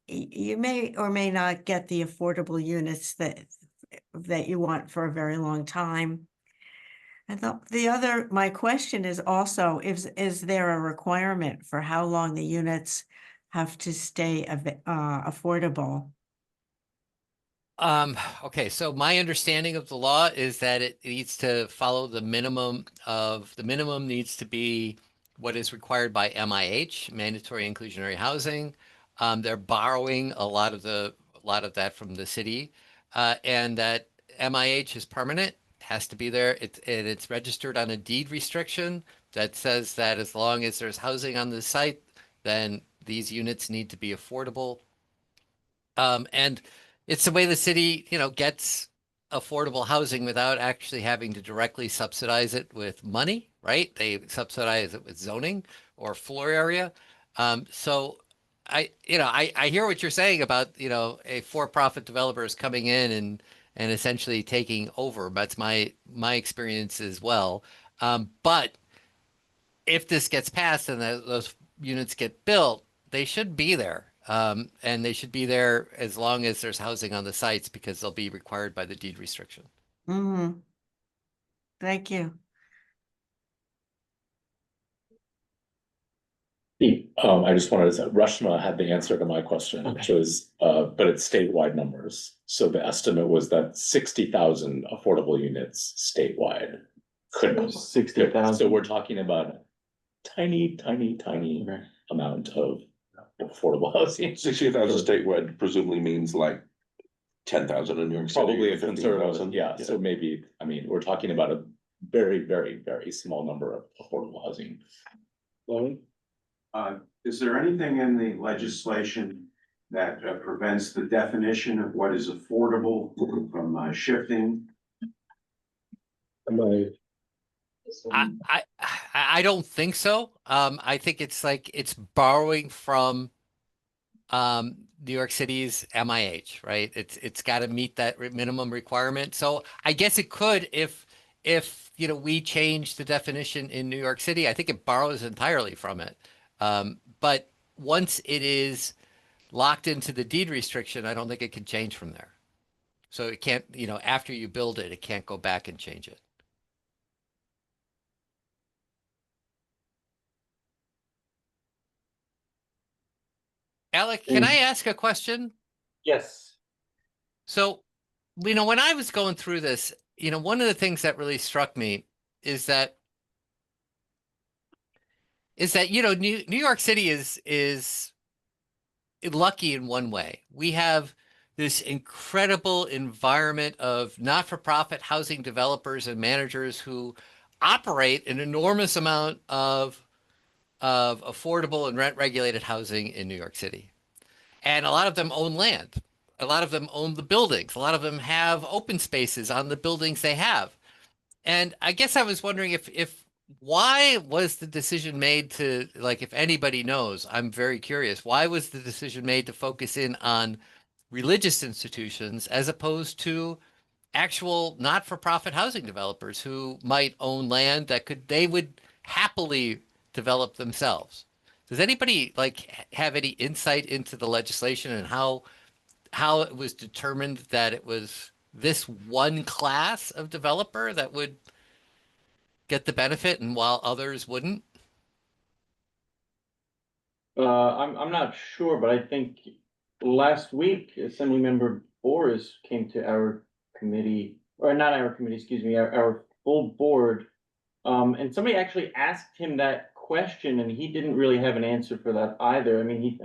you may or may not get the affordable units that you want for a very long time. And my question is also, is there a requirement for how long the units have to stay affordable? Okay, so my understanding of the law is that it needs to follow the minimum needs to be what is required by MIH, mandatory inclusionary housing. They're borrowing a lot of that from the city, and that MIH is permanent, has to be there. It's registered on a deed restriction that says that as long as there's housing on the site, then these units need to be affordable. And it's the way the city, gets affordable housing without actually having to directly subsidize it with money, right? They subsidize it with zoning or floor area. So I hear what you're saying about, a for-profit developer is coming in and essentially taking over. That's my experience as well. But if this gets passed and those units get built, they should be there. And they should be there as long as there's housing on the sites, because they'll be required by the deed restriction. Mm-hmm. Thank you. I just wanted to say, Rushma had the answer to my question, which was, but it's statewide numbers. So the estimate was that 60,000 affordable units statewide could. 60,000. So we're talking about a tiny amount of affordable housing. 60,000 statewide presumably means like 10,000 in New York City. Probably a 15,000. conservative, yeah, so maybe, I mean, we're talking about a very, very, very small number of affordable housing. Is there anything in the legislation that prevents the definition of what is affordable from shifting? I don't think so. I think it's like it's borrowing from New York City's MIH, right? It's got to meet that minimum requirement. So I guess it could if you know we change the definition in New York City. I think it borrows entirely from it. But once it is locked into the deed restriction, I don't think it can change from there. So it can't, you know, after you build it, it can't go back and change it. Alec, can I ask a question? Yes. So, you know, when I was going through this, you know, one of the things that really struck me is that you know, New York City is lucky in one way. We have this incredible environment of not-for-profit housing developers and managers who operate an enormous amount of affordable and rent-regulated housing in New York City. And a lot of them own land. A lot of them own the buildings. A lot of them have open spaces on the buildings they have. And I guess I was wondering if why was the decision made to, like, if anybody knows, I'm very curious, why was the decision made to focus in on religious institutions as opposed to actual not-for-profit housing developers who might own land that they would happily develop themselves? Does anybody like have any insight into the legislation and how it was determined that it was this one class of developer that would get the benefit and while others wouldn't? I'm not sure, but I think last week Assemblymember Boris came to our committee, or not our committee, excuse me, our full board. And somebody actually asked him that question and he didn't really have an answer for that either. I mean,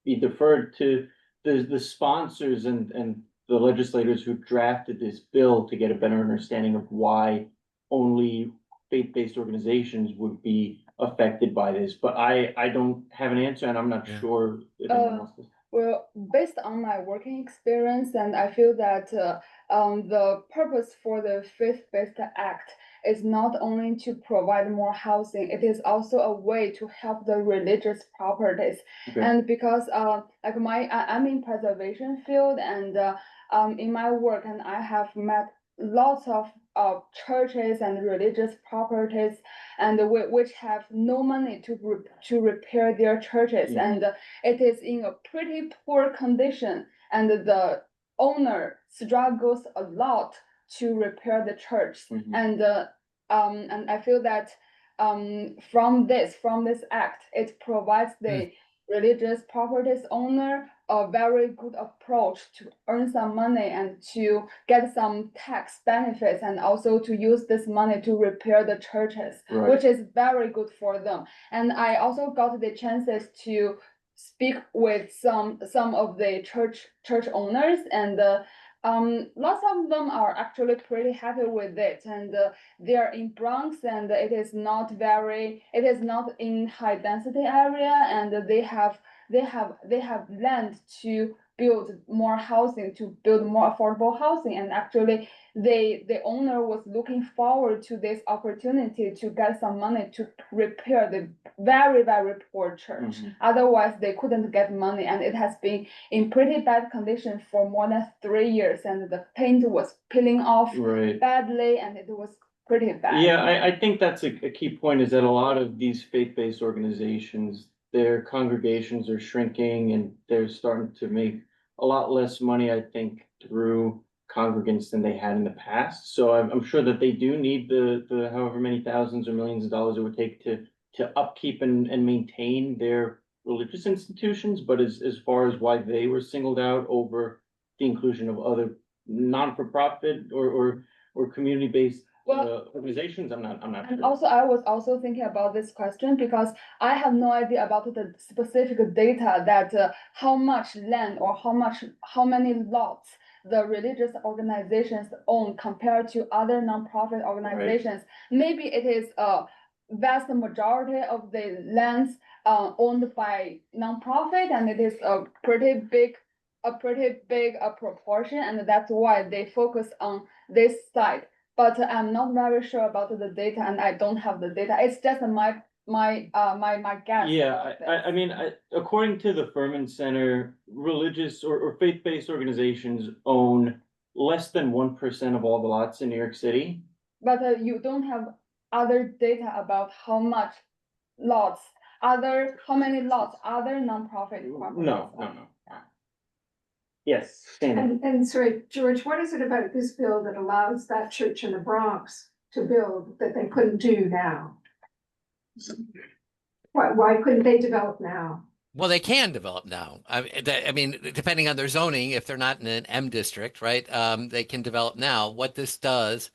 he deferred to the sponsors and the legislators who drafted this bill to get a better understanding of why only faith-based organizations would be affected by this, but I don't have an answer and I'm not sure if anyone else does. Well, based on my working experience, and I feel that the purpose for the Faith-Based Act is not only to provide more housing, it is also a way to help the religious properties. Okay. And because like I'm in preservation field, and in my work, and I have met lots of churches and religious properties, and which have no money to repair their churches, and it is in a pretty poor condition, and the owner struggles a lot to repair the church. And I feel that from this act, it provides the religious properties owner a very good approach to earn some money and to get some tax benefits, and also to use this money to repair the churches, which is very good for them. And I also got the chances to speak with some of the church owners, and lots of them are actually pretty happy with it, and they are in Bronx, and it is not in high density area, and they have land to build more housing, to build more affordable housing. And actually the owner was looking forward to this opportunity to get some money to repair the very, very poor church. Otherwise they couldn't get money, and it has been in pretty bad condition for more than 3 years, and the paint was peeling off badly, and it was pretty bad. Yeah, I think that's a key point, is that a lot of these faith-based organizations, their congregations are shrinking and they're starting to make a lot less money, I think, through congregants than they had in the past. So I'm sure that they do need the however many thousands or millions of dollars it would take to upkeep and maintain their religious institutions, but as far as why they were singled out over the inclusion of other non-for-profit or community-based organizations, I'm not And sure. also, I was also thinking about this question because I have no idea about the specific data that how much land or how many lots the religious organizations own compared to other nonprofit organizations. Maybe it is a vast majority of the lands owned by nonprofit, and it is a pretty big proportion, and that's why they focus on this side. But I'm not very sure about the data, and I don't have the data. It's just my guess. Yeah, I mean, according to the Furman Center, religious or faith-based organizations own less than 1% of all the lots in New York City. But you don't have other data about how many lots other nonprofit corporations No. Yes, Sandy. And sorry, George, what is it about this bill that allows that church in the Bronx to build that they couldn't do now? Why couldn't they develop now? Well, they can develop now. I mean, depending on their zoning, if they're not in an M district, right? They can develop now. What this does,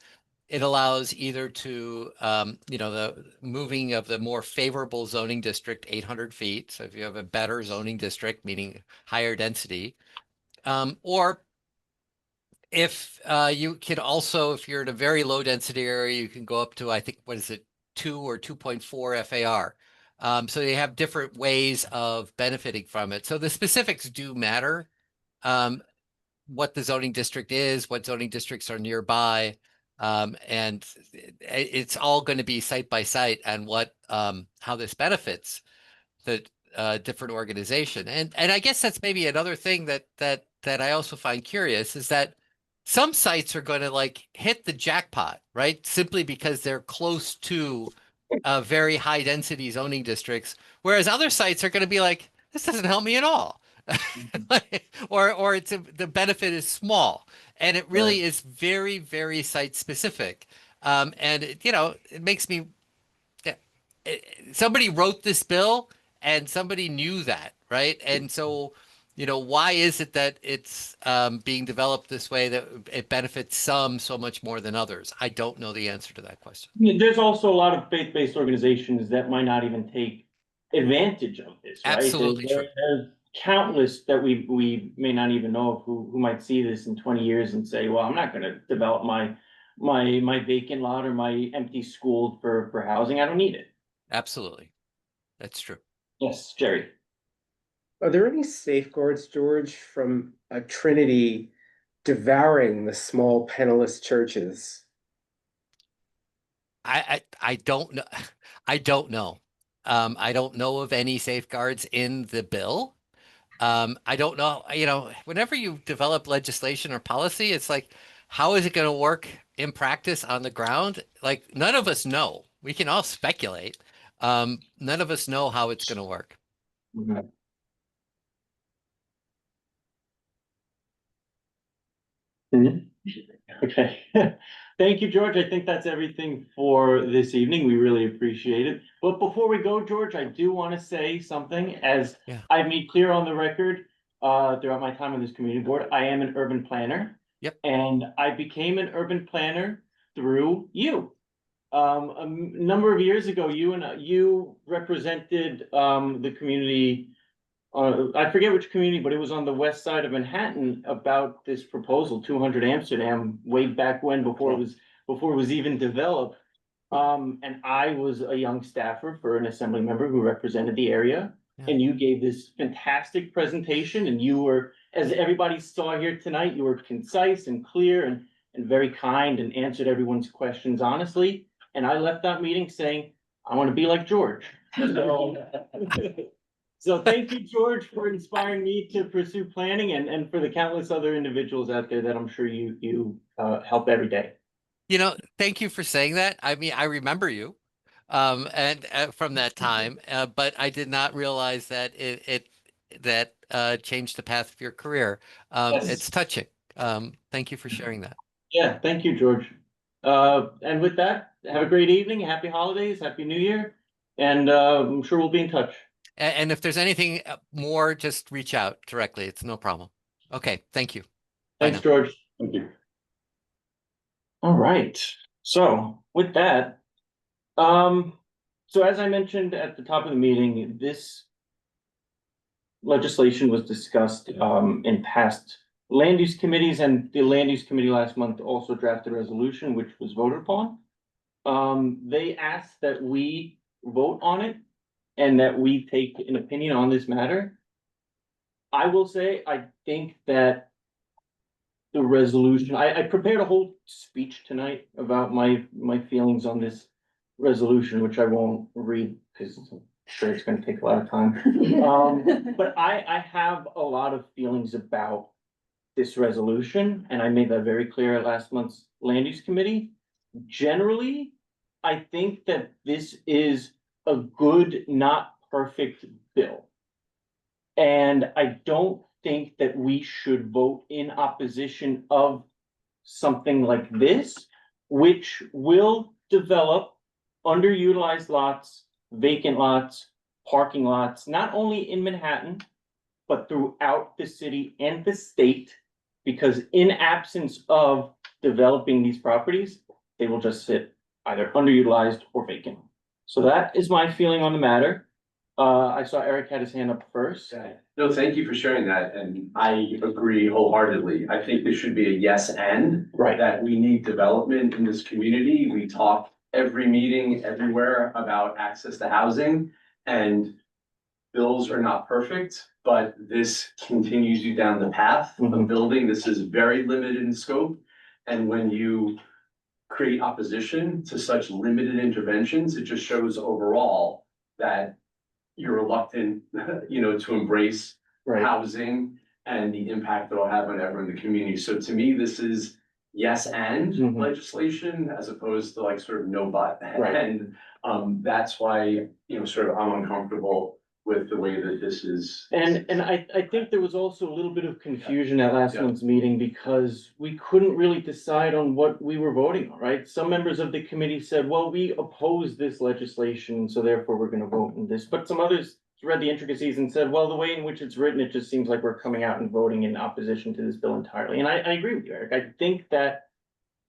it allows either to, the moving of the more favorable zoning district 800 feet. So if you have a better zoning district, meaning higher density, or if you can also, if you're in a very low density area, you can go up to, I think, what is it, 2 or 2.4 FAR. So they have different ways of benefiting from it. So the specifics do matter. What the zoning district is, what zoning districts are nearby. And it's all going to be site by site and how this benefits the different organization. And I guess that's maybe another thing that I also find curious is that some sites are going to like hit the jackpot, right? Simply because they're close to very high density zoning districts, whereas other sites are going to be like, this doesn't help me at all. or the benefit is small, and it really is very, very site specific. And it makes me, somebody wrote this bill and somebody knew that, right? And so, why is it that it's being developed this way that it benefits some so much more than others? I don't know the answer to that question. There's also a lot of faith-based organizations that might not even take advantage of this, right? Absolutely true. There's countless that we may not even know of who might see this in 20 years and say, well, I'm not going to develop my vacant lot or my empty school for housing. I don't need it. Absolutely. That's true. Yes, Jerry. Are there any safeguards, George, from a Trinity devouring the small penniless churches? I don't know. I don't know. I don't know of any safeguards in the bill. I don't know, whenever you develop legislation or policy, it's like, how is it going to work in practice on the ground? Like, none of us know. We can all speculate. None of us know how it's going to work. Mhm. Okay. Thank you, George. I think that's everything for this evening. We really appreciate it. But before we go, George, I do want to say something. As I've made clear on the record throughout my time on this community board, I am an urban planner. Yep. And I became an urban planner through you. A number of years ago, you represented the community. I forget which community, but it was on the west side of Manhattan about this proposal, 200 Amsterdam, way back when, before it was even developed. And I was a young staffer for an assembly member who represented the area. Yeah. And you gave this fantastic presentation, and you were, as everybody saw here tonight, you were concise and clear and very kind and answered everyone's questions honestly. And I left that meeting saying, I want to be like George. So thank you, George, for inspiring me to pursue planning and for the countless other individuals out there that I'm sure you help every day. Thank you for saying that. I mean, I remember you and from that time, but I did not realize that it changed the path of your career. Yes. It's touching. Thank you for sharing that. Yeah, thank you, George. And with that, have a great evening, happy holidays, happy new year, and I'm sure we'll be in touch. And if there's anything more, just reach out directly. It's no problem. Okay, thank you. Bye Thanks, now. George. Thank you. All right, so with that, so as I mentioned at the top of the meeting, this legislation was discussed in past land use committees, and the land use committee last month also drafted a resolution which was voted upon. They asked that we vote on it and that we take an opinion on this matter. I will say, I think that the resolution, I prepared a whole speech tonight about my feelings on this resolution, which I won't read because I'm sure it's gonna take a lot of time. But I have a lot of feelings about this resolution, and I made that very clear at last month's land use committee. Generally, I think that this is a good, not perfect bill. And I don't think that we should vote in opposition of something like this, which will develop underutilized lots, vacant lots, parking lots, not only in Manhattan, but throughout the city and the state, because in absence of developing these properties, they will just sit either underutilized or vacant. So that is my feeling on the matter. I saw Eric had his hand up first. No, thank you for sharing that, and I agree wholeheartedly. I think there should be a yes and. Right. That we need development in this community. We talk every meeting, everywhere about access to housing. And bills are not perfect, but this continues you down the path of building. This is very limited in scope. And when you create opposition to such limited interventions, it just shows overall that you're reluctant, to embrace housing and the impact that it'll have on everyone in the community. So to me, this is yes and legislation as opposed to like sort of no but. Right. And that's why, sort of I'm uncomfortable with the way that this is. And I think there was also a little bit of confusion at last Yeah. month's meeting because we couldn't really decide on what we were voting on, right? Some members of the committee said, well, we oppose this legislation, so therefore we're gonna vote in this. But some others read the intricacies and said, well, the way in which it's written, it just seems like we're coming out and voting in opposition to this bill entirely. And I agree with you, Eric. I think that,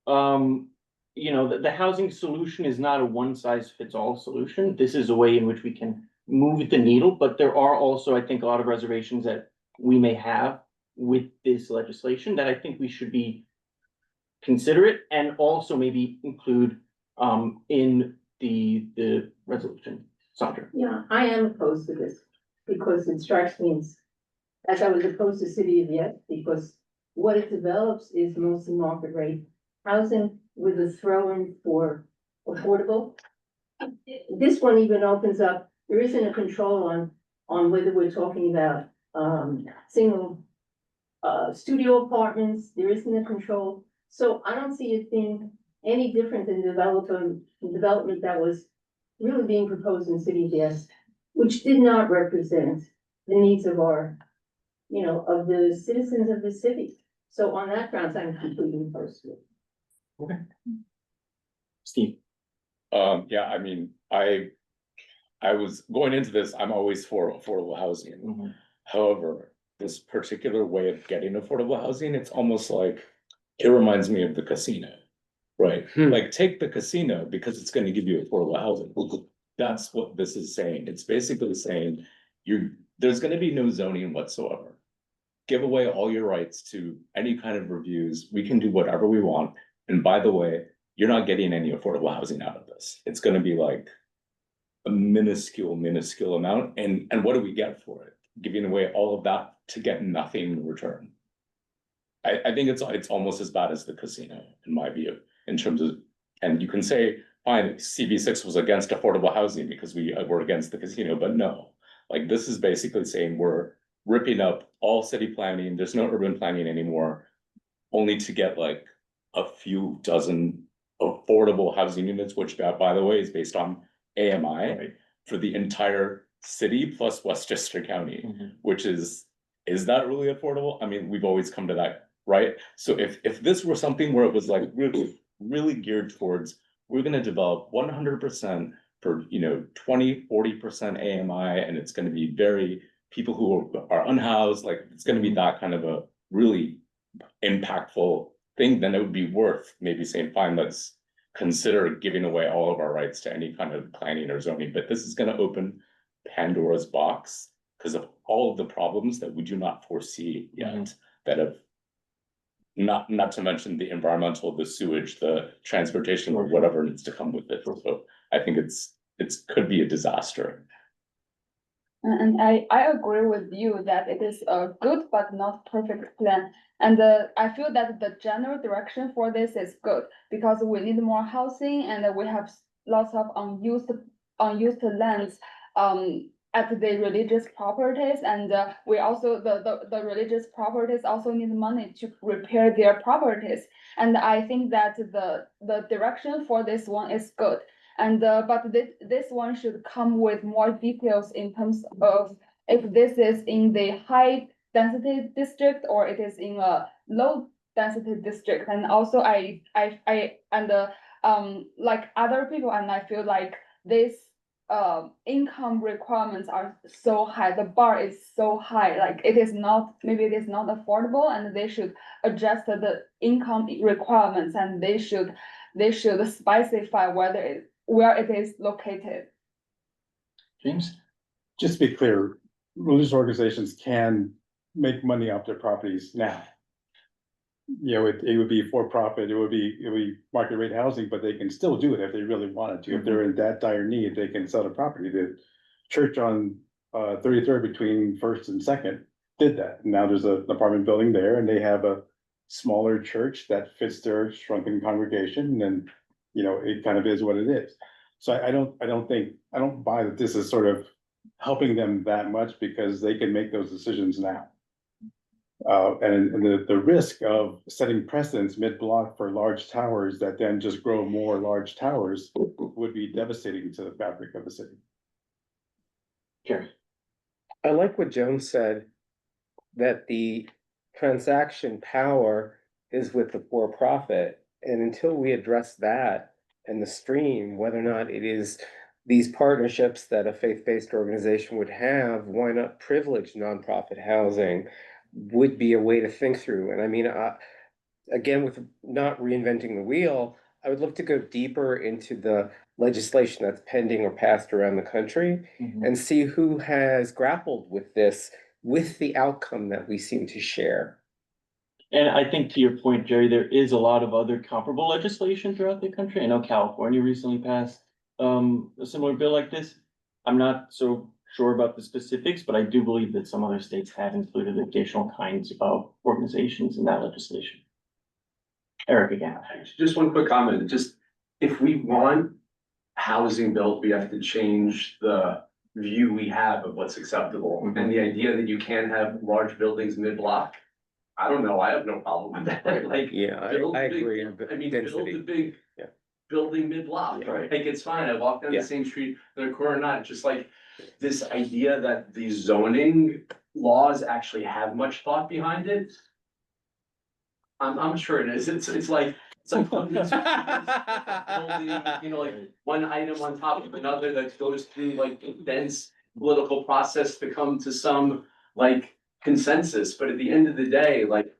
the housing solution is not a one size fits all solution. This is a way in which we can move the needle, but there are also, I think, a lot of reservations that we may have with this legislation that I think we should be considerate and also maybe include in the resolution. Sandra. Yeah, I am opposed to this because it strikes me as I was opposed to City of Yes, because what it develops is mostly market rate housing with a throw-in for affordable. This one even opens up, there isn't a control on whether we're talking about single studio apartments, there isn't a control. So I don't see it being any different than development that was really being proposed in City of Yes, which did not represent the needs of our, of the citizens of the city. So on that grounds, I'm completely opposed to it. Okay. Steve. Yeah, I mean, I was going into this, I'm always for affordable housing. However, this particular way of getting affordable housing, it's almost like, it reminds me of the casino, right? Like take the casino because it's gonna give you affordable housing. That's what this is saying. It's basically saying there's gonna be no zoning whatsoever. Give away all your rights to any kind of reviews. We can do whatever we want. And by the way, you're not getting any affordable housing out of this. It's gonna be like a minuscule amount. And what do we get for it? Giving away all of that to get nothing in return. I think it's almost as bad as the casino, in my view, in terms of, and you can say, fine, CB6 was against affordable housing because we were against the casino, but no. Like this is basically saying we're ripping up all city planning, there's no urban planning anymore, only to get like a few dozen affordable housing units, which by the way is based on AMI for the entire city plus Westchester County, which is that really affordable? I mean, we've always come to that, right? So if this were something where it was like really geared towards, we're gonna develop 100% for, 20-40% AMI, and it's gonna be very, people who are unhoused, like, it's gonna be that kind of a really impactful thing, then it would be worth maybe saying, fine, let's consider giving away all of our rights to any kind of planning or zoning, but this is gonna open Pandora's box because of all of the problems that we do not foresee yet, that have not to mention the environmental, the sewage, the transportation, or whatever needs to come with it. So I think it's could be a disaster. And I agree with you that it is a good but not perfect plan. And I feel that the general direction for this is good because we need more housing and we have lots of unused lands at the religious properties, and we also the religious properties also need money to repair their properties. And I think that the direction for this one is good. And but this one should come with more details in terms of if this is in the high density district or it is in a low density district. And also I like other people, and I feel like this income requirements are so high, the bar is so high, like maybe it is not affordable, and they should adjust the income requirements, and they should specify where it is located. James? Just to be clear, religious organizations can make money off their properties now. It would be for profit, it would be market rate housing, but they can still do it if they really wanted to. If they're in that dire need, they can sell the property. The church on 33rd between First and Second did that. Now there's an apartment building there, and they have a smaller church that fits their shrunken congregation, and it kind of is what it is. So I don't buy that this is sort of helping them that much, because they can make those decisions now. And the risk of setting precedents mid-block for large towers that then just grow more large towers would be devastating to the fabric of the city. Jerry? I like what Joan said, that the transaction power is with the for-profit. And until we address that and the stream, whether or not it is these partnerships that a faith-based organization would have, why not privilege nonprofit housing would be a way to think through. And I mean, again, with not reinventing the wheel, I would love to go deeper into the legislation that's pending or passed around the country and see who has grappled with this, with the outcome that we seem to share. And I think to your point, Jerry, there is a lot of other comparable legislation throughout the country. I know California recently passed a similar bill like this. I'm not so sure about the specifics, but I do believe that some other states have included additional kinds of organizations in that legislation. Eric again. Just one quick comment, just if we want housing built, we have to change the view we have of what's acceptable. And the idea that you can't have large buildings mid-block, I don't know, I have no problem with that. Like, I agree. Build a big building mid-block, right? Like, it's fine, I walk down the same street, the corner, not just like this idea that the zoning laws actually have much thought behind it. I'm sure it is. It's like hundreds of building, like one item on top of another that goes through like a dense political process to come to some like consensus. But at the end of the day, like,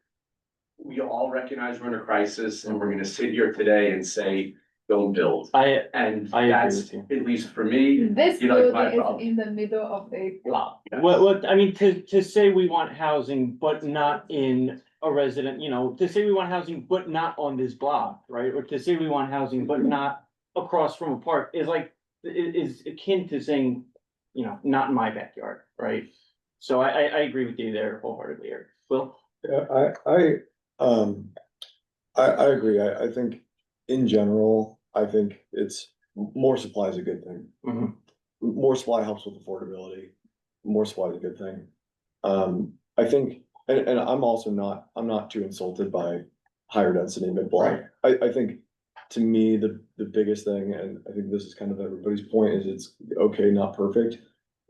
we all recognize we're in a crisis, and we're gonna sit here today and say, don't build. I That's, at least for me, This my building is problem. in the middle of the block. What, I mean, to say we want housing, but not in a resident, to say we want housing, but not on this block, right? Or to say we want housing, but not across from a park is like, is akin to saying, not in my backyard, right? So I agree with you there wholeheartedly, Eric. Will? Yeah, I agree. I think in general, I think it's more supply is a good thing. More supply helps with affordability. More supply is a good thing. I think, and I'm also not too insulted by higher density mid-block. I think to me, the biggest thing, and I think this is kind of everybody's point, is it's okay, not perfect,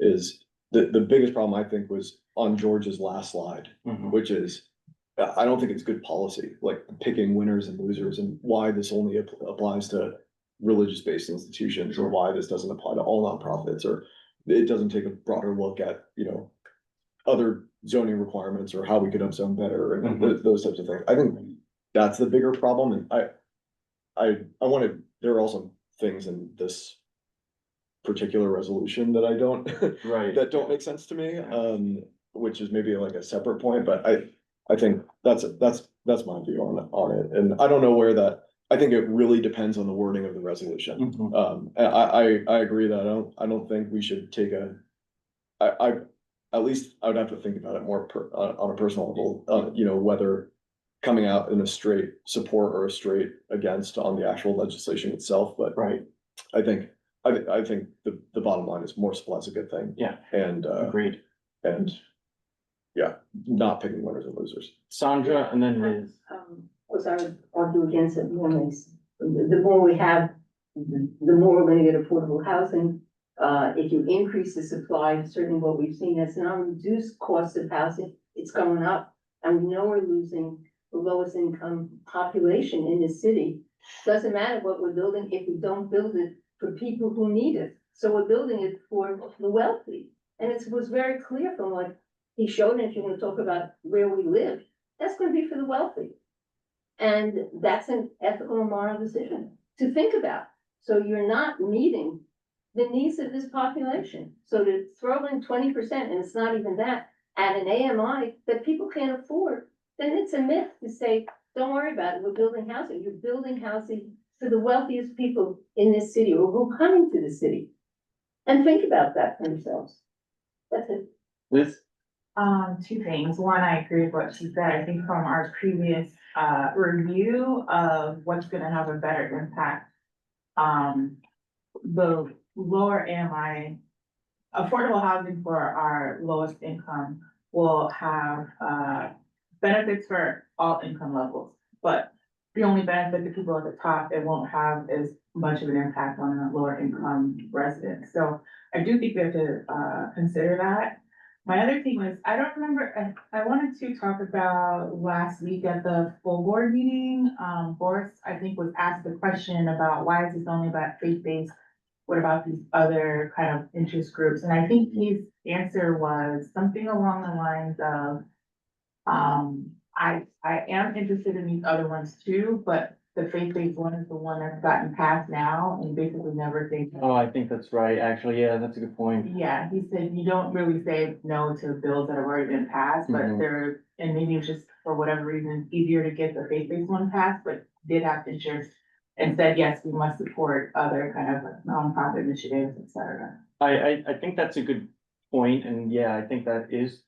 is the biggest problem I think was on George's last slide, which is, I don't think it's good policy, like picking winners and losers and why this only applies to religious-based institutions, or why this doesn't apply to all nonprofits, or it doesn't take a broader look at, other zoning requirements or how we could upzone better and those types of things. I think that's the bigger problem, and I wanted, there are also things in this particular resolution that I don't, Right. that don't make sense to me, which is maybe like a separate point, but I think that's my view on it, and I don't know where that, I think it really depends on the wording of the resolution. And I agree that I don't think we should take at least I would have to think about it more on a personal level, whether coming out in a straight support or a straight against on the actual legislation itself, but Right. I think the bottom line is more supply is a good thing. Yeah. And Agreed. and yeah, not picking winners and losers. Sandra, and then Liz. Of course, I would argue against it more ways. The more we have, the more we're gonna get affordable housing. If you increase the supply, certainly what we've seen is not reduced cost of housing, it's going up. And we know we're losing the lowest income population in the city. Doesn't matter what we're building if we don't build it for people who need it. So we're building it for the wealthy. And it was very clear from what he showed, and if you want to talk about where we live, that's gonna be for the wealthy. And that's an ethical and moral decision to think about. So you're not meeting the needs of this population. So to throw in 20%, and it's not even that, at an AMI that people can't afford, then it's a myth to say, don't worry about it, we're building housing. You're building housing for the wealthiest people in this city or who are coming to the city. And think about that for themselves. That's it. Liz? Two things. One, I agree with what she said. I think from our previous review of what's gonna have a better impact. The lower AMI, affordable housing for our lowest income will have benefits for all income levels. But the only benefit to people at the top, it won't have as much of an impact on a lower income resident. So I do think we have to consider that. My other thing was, I don't remember, I wanted to talk about last week at the full board meeting, Boris, I think, was asked the question about why is this only about faith-based? What about these other kind of interest groups? And I think his answer was something along the lines of, I am interested in these other ones too, but the faith-based one is the one that's gotten passed now and basically never thinks. Oh, I think that's right, actually, yeah, that's a good point. Yeah, he said you don't really say no to bills that have already been passed, but they're, and maybe it's just for whatever reason, easier to get the faith-based one passed, but did have interest. And said, yes, we must support other kind of nonprofit initiatives, et cetera. I think that's a good point, and yeah, I think that is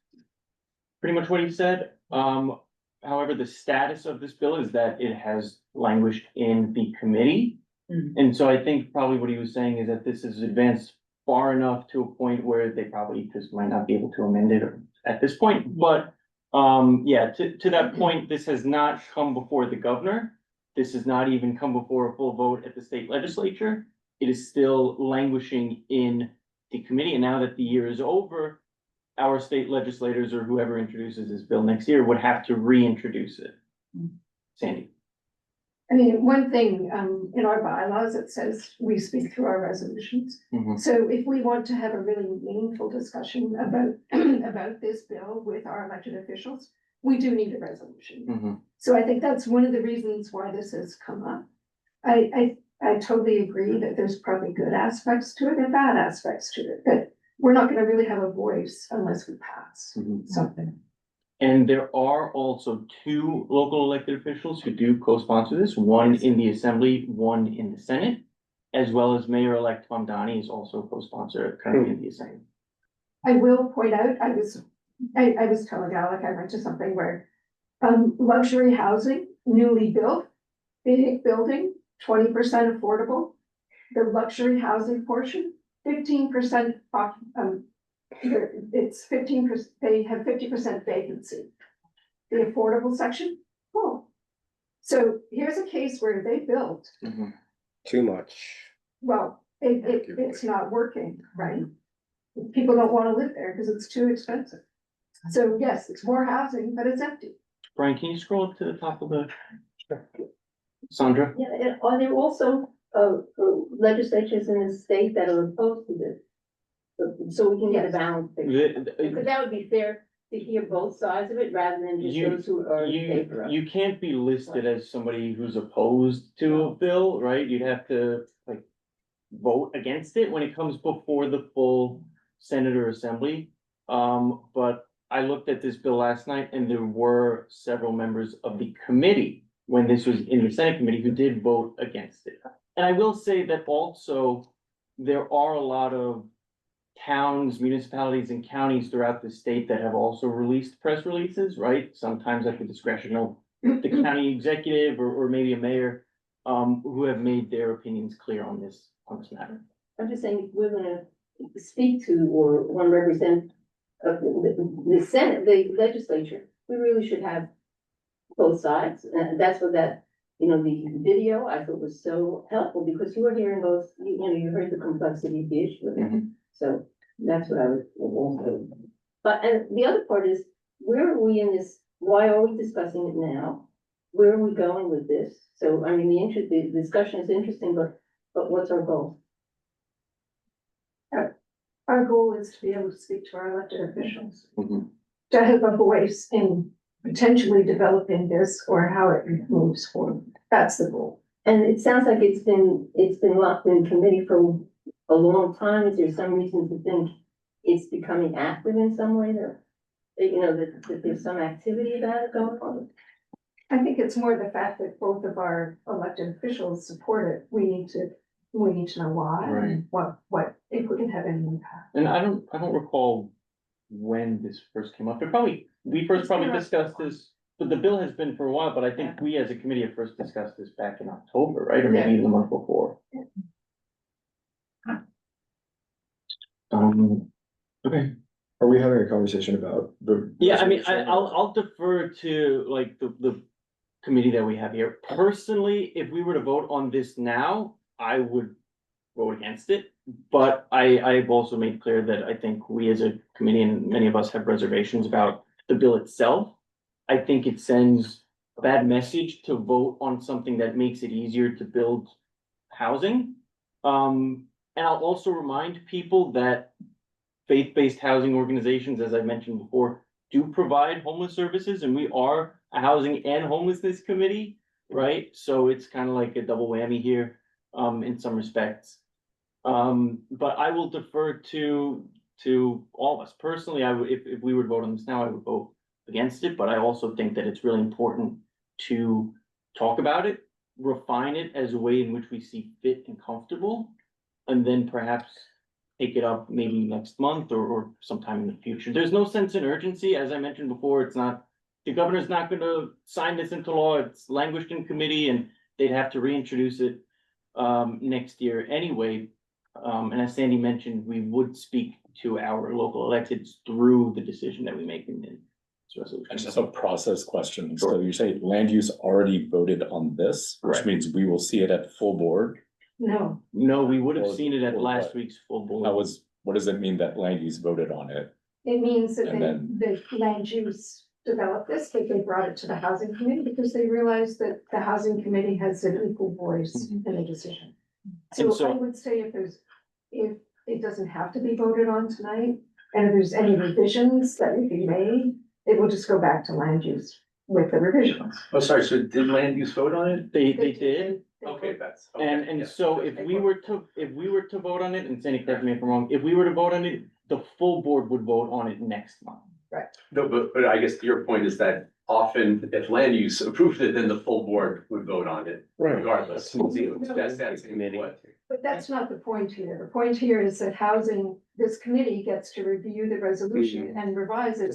pretty much what he said. However, the status of this bill is that it has languished in the committee. And so I think probably what he was saying is that this is advanced far enough to a point where they probably just might not be able to amend it at this point. But yeah, to that point, this has not come before the governor. This has not even come before a full vote at the state legislature. It is still languishing in the committee. And now that the year is over, our state legislators or whoever introduces this bill next year would have to reintroduce it. Sandy. I mean, one thing, in our bylaws, it says we speak through our resolutions. So if we want to have a really meaningful discussion about, about this bill with our elected officials, we do need a resolution. So I think that's one of the reasons why this has come up. I totally agree that there's probably good aspects to it and bad aspects to it, but we're not gonna really have a voice unless we pass something. And there are also two local elected officials who do co-sponsor this, one in the assembly, one in the Senate, as well as Mayor-elect Mamdani is also co-sponsor currently in the assembly. I will point out, I was telling Alec, I went to something where, luxury housing, newly built, big building, 20% affordable. The luxury housing portion, 15%, it's 15%, they have 50% vacancy. The affordable section, full. So here's a case where they built, Too much. well, it's not working, right? People don't wanna live there because it's too expensive. So yes, it's more housing, but it's empty. Brian, can you scroll up to the top of the? Sandra? Yeah, and are there also legislatures in the state that are opposed to this. So we can get a Yes. balance picture, because that would be fair to hear both sides of it rather than just You- those who are in favor of it. You can't be listed as somebody who's opposed to a bill, right? You'd have to like vote against it when it comes before the full Senate or Assembly. But I looked at this bill last night and there were several members of the committee when this was in the Senate committee who did vote against it. And I will say that also there are a lot of towns, municipalities and counties throughout the state that have also released press releases, right? Sometimes at the discretion of the county executive or maybe a mayor, who have made their opinions clear on this matter. I'm just saying, if we're gonna speak to or want to represent the Senate, the legislature, we really should have both sides. And that's what that, the video I thought was so helpful because you were hearing both, you heard the complexity of the issue with it. So that's what I was also. But, and the other part is, where are we in this? Why are we discussing it now? Where are we going with this? So, I mean, the discussion is interesting, but what's our goal? Our goal is to be able to speak to our elected officials. Mhm. To have a voice in potentially developing this or how it moves forward. That's the goal. And it sounds like it's been locked in committee for a long time. Is there some reason to think it's becoming active in some way that there's some activity about it going on? I think it's more the fact that both of our elected officials support it. We need to know why Right. and what, if we can have any impact. And I don't recall when this first came up. We first It's probably been around discussed this, but the bill has been for a while, but I think we as a committee have first discussed this back in October, right? Or maybe Yeah. even the month before. Okay. Are we having a conversation about the? Yeah, I mean, resolution? I'll defer to like the committee that we have here. Personally, if we were to vote on this now, I would vote against it. But I've also made clear that I think we as a committee and many of us have reservations about the bill itself. I think it sends a bad message to vote on something that makes it easier to build housing. And I'll also remind people that faith-based housing organizations, as I mentioned before, do provide homeless services, and we are a housing and homelessness committee, right? So it's kind of like a double whammy here, in some respects. But I will defer to all of us. Personally, I would, if we were to vote on this now, I would vote against it, but I also think that it's really important to talk about it, refine it as a way in which we see fit and comfortable, and then perhaps take it up maybe next month or sometime in the future. There's no sense in urgency, as I mentioned before, the governor's not gonna sign this into law, it's languished in committee and they'd have to reintroduce it next year anyway. And as Sandy mentioned, we would speak to our local electeds through the decision that we make in this resolution. And just a process question. So you say land use already voted on this, which Right. means we will see it at full board? No, No, we would have Or- seen it at or last what? week's full board. What does it mean that land use voted on it? it means that And the land use developed this, but they brought it to the housing committee because they realized that the housing committee has an equal voice in the decision. And So so- I would say if it doesn't have to be voted on tonight, and if there's any revisions that would be made, it will just go back to land use with the revisions. Oh, sorry, so did land use vote on it? They did. Okay, that's. okay, And yeah. so if we were to vote on it, and Sandy, correct me if I'm wrong, if we were to vote on it, the full board would vote on it next month. No, but I guess your point is that often if land use approved it, then the full board would vote on it regardless. That's what. But that's not the point here. The point here is that this committee gets to review the resolution and revise it.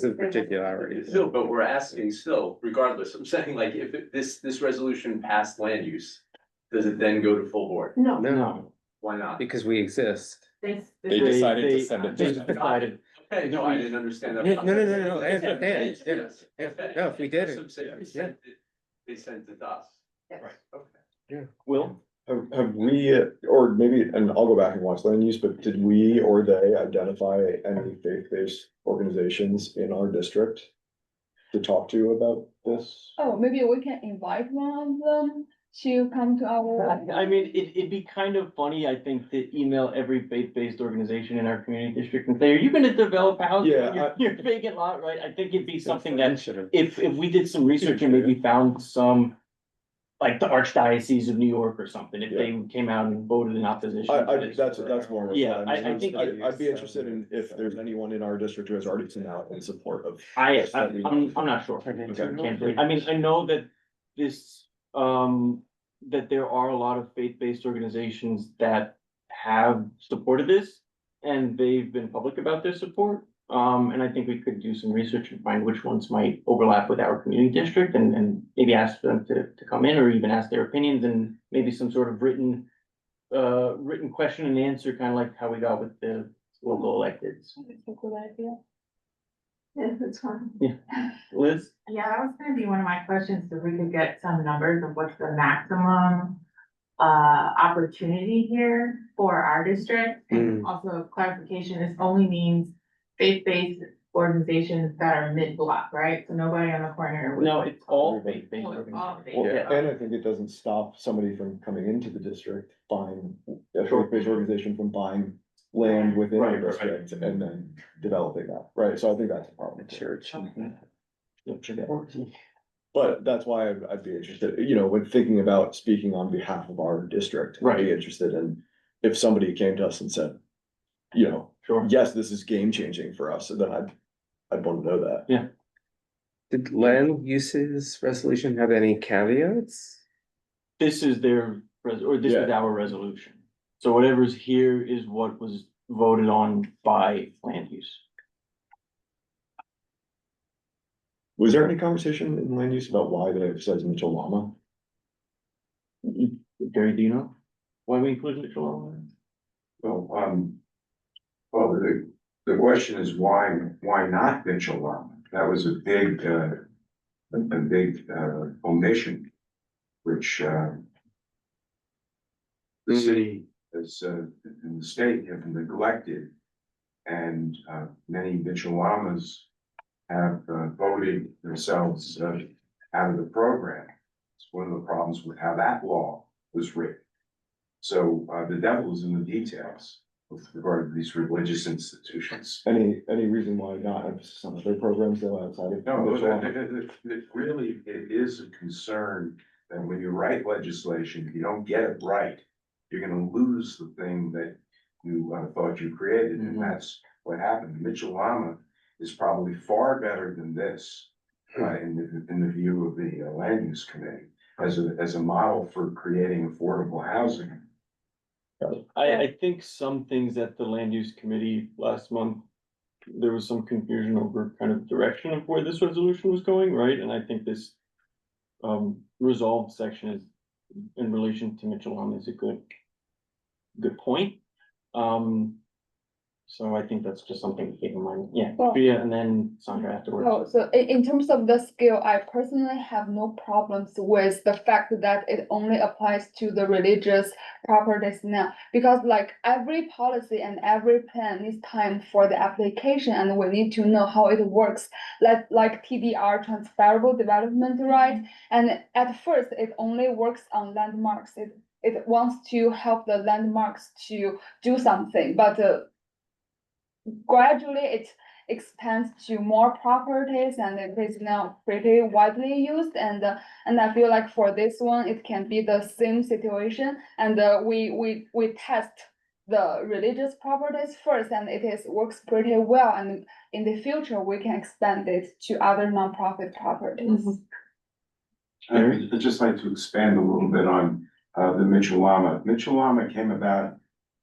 No, but we're asking still, regardless, I'm saying like if this resolution passed land use, does it then go to full board? No. No. Why not? Because we exist. They decided to send it. They to- decided. Okay, no, I didn't understand that. No, I understand. Yeah. No, if we did it, That's what I'm saying. They sent it to us. Right, okay. Will? Have we, or maybe, and I'll go back and watch land use, but did we or they identify any faith-based organizations in our district to talk to about this? Oh, maybe we can invite one of them to come to our? I mean, it'd be kind of funny, I think, to email every faith-based organization in our community district and say, are you gonna develop housing Yeah, on your vacant lot, right? I think it'd be something We that should've- if we did some research and maybe found some, like the Archdiocese of New York or something, if they came out and voted in opposition. to this. That's more. what Yeah, I'm I saying. think I'd be interested in if there's anyone in our district who has already come out in support of. I'm not sure. Can't believe- I mean, I know that this, that there are a lot of faith-based organizations that have supported this. And they've been public about their support. And I think we could do some research and find which ones might overlap with our community district and maybe ask them to come in or even ask their opinions and maybe some sort of written question and answer, kind of like how we got with the local electeds. It's a good idea. Yeah, that's fine. Liz? Yeah, that was gonna be one of my questions, if we could get some numbers of what's the maximum opportunity here for our district. And also clarification, this only means faith-based organizations that are mid-block, right? So nobody on the corner. No, it's all faith-based. Oh, it's all faith. Well, Yeah. and I think it doesn't stop somebody from coming into the district, buying, a Sure. faith-based organization from buying land within Right, the right, right. district and then developing that, right? So I think that's a problem. Church. But that's why I'd be interested, you know, when thinking about speaking on behalf of our district, I'd Right. be interested in if somebody came to us and said, you know, Sure. yes, this is game changing for us, then I'd want to know that. Yeah. Did land uses resolution have any caveats? This is their, or this is Yeah. our resolution. So whatever's here is what was voted on by land use. Was there any conversation in land use about why they emphasize Mitchell Lama? Gary, do you know why we included Mitchell Lama? Well, the question is why not Mitchell Lama? That was a big omission, which, the city has, and the state have neglected. And, many Mitchell Lamas have, voted themselves, out of the program. It's one of the problems with how that law was written. So, the devil is in the details with regard to these religious institutions. Any reason why not emphasis on other programs though outside of? No, Mitchell Lama? it is a concern that when you write legislation, if you don't get it right, you're gonna lose the thing that you thought you created, and that's what happened. Mitchell Lama is probably far better than this, in the view of the land use committee, as a model for creating affordable housing. I think some things at the land use committee last month, there was some confusion over kind of direction of where this resolution was going, right? And I think this resolved section is in relation to Mitchell Lama is a good point. So I think that's just something to keep in mind. Yeah, Well- Priya and then Sandra afterwards. Oh, so in terms of the scale, I personally have no problems with the fact that it only applies to the religious properties now. Because like every policy and every plan needs time for the application and we need to know how it works. Like TDR, transferable development right? And at first, it only works on landmarks. It wants to help the landmarks to do something, but gradually it expands to more properties and it is now pretty widely used and I feel like for this one, it can be the same situation and we test the religious properties first and works pretty well and in the future we can expand it to other nonprofit properties. I'd just like to expand a little bit on the Mitchell Lama. Mitchell Lama came about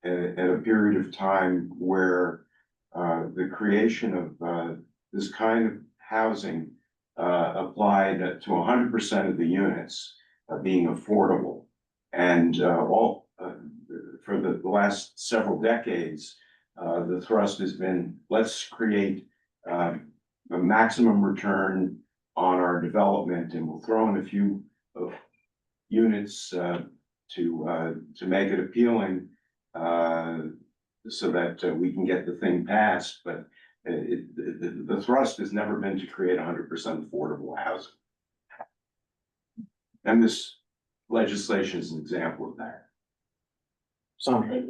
at a period of time where the creation of this kind of housing applied to 100% of the units being affordable. And for the last several decades, the thrust has been, let's create a maximum return on our development, and we'll throw in a few units to make it appealing so that we can get the thing passed, but the thrust has never been to create 100% affordable housing. And this legislation is an example of that. Sandra,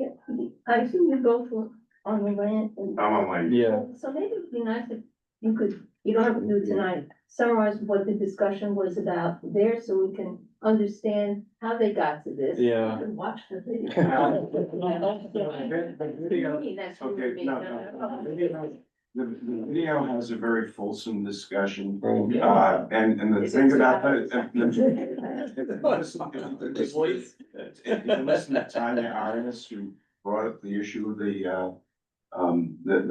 I assume you both were on the land. I'm on my. yeah, So maybe it would be nice if you could, you don't have to do it tonight, summarize what the discussion was about there, so we can understand how they got to this. Yeah. And watch the video. That's Okay, really no, the video has a very fulsome discussion, Yeah. and the Is thing it about 2 hours? if you listen to Tanya Artis, who brought up the issue of the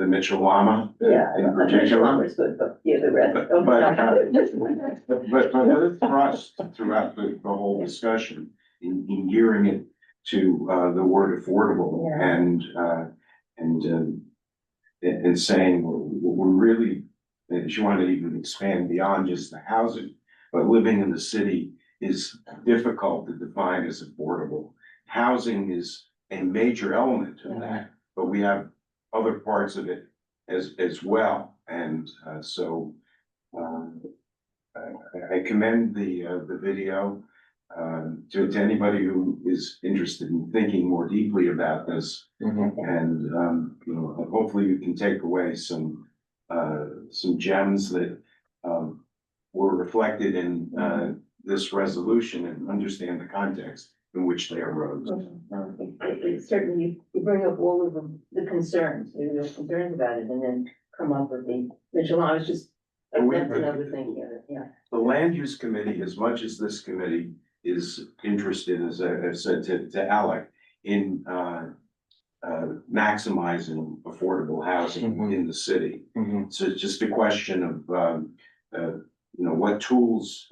Mitchell Lama. Yeah, In I'm not particular. sure it's good, but yeah, the rest. But her thrust throughout the whole discussion in gearing it to the word affordable Yeah. and saying we're really, and she wanted to even expand beyond just the housing, but living in the city is difficult to define as affordable. Housing is a major element of that, but we have other parts of it as well. And so I commend the video to anybody who is interested in thinking more deeply about this. And you know, hopefully you can take away some gems that were reflected in this resolution and understand the context in which they arose. Certainly, you bring up all of the concerns, maybe there's concerns about it, and then come up with the, Mitchell, I was just, that's another thing here, yeah. The land use committee, as much as this committee is interested, as I've said to Alec, in maximizing affordable housing in the city. So it's just a question of, you know, what tools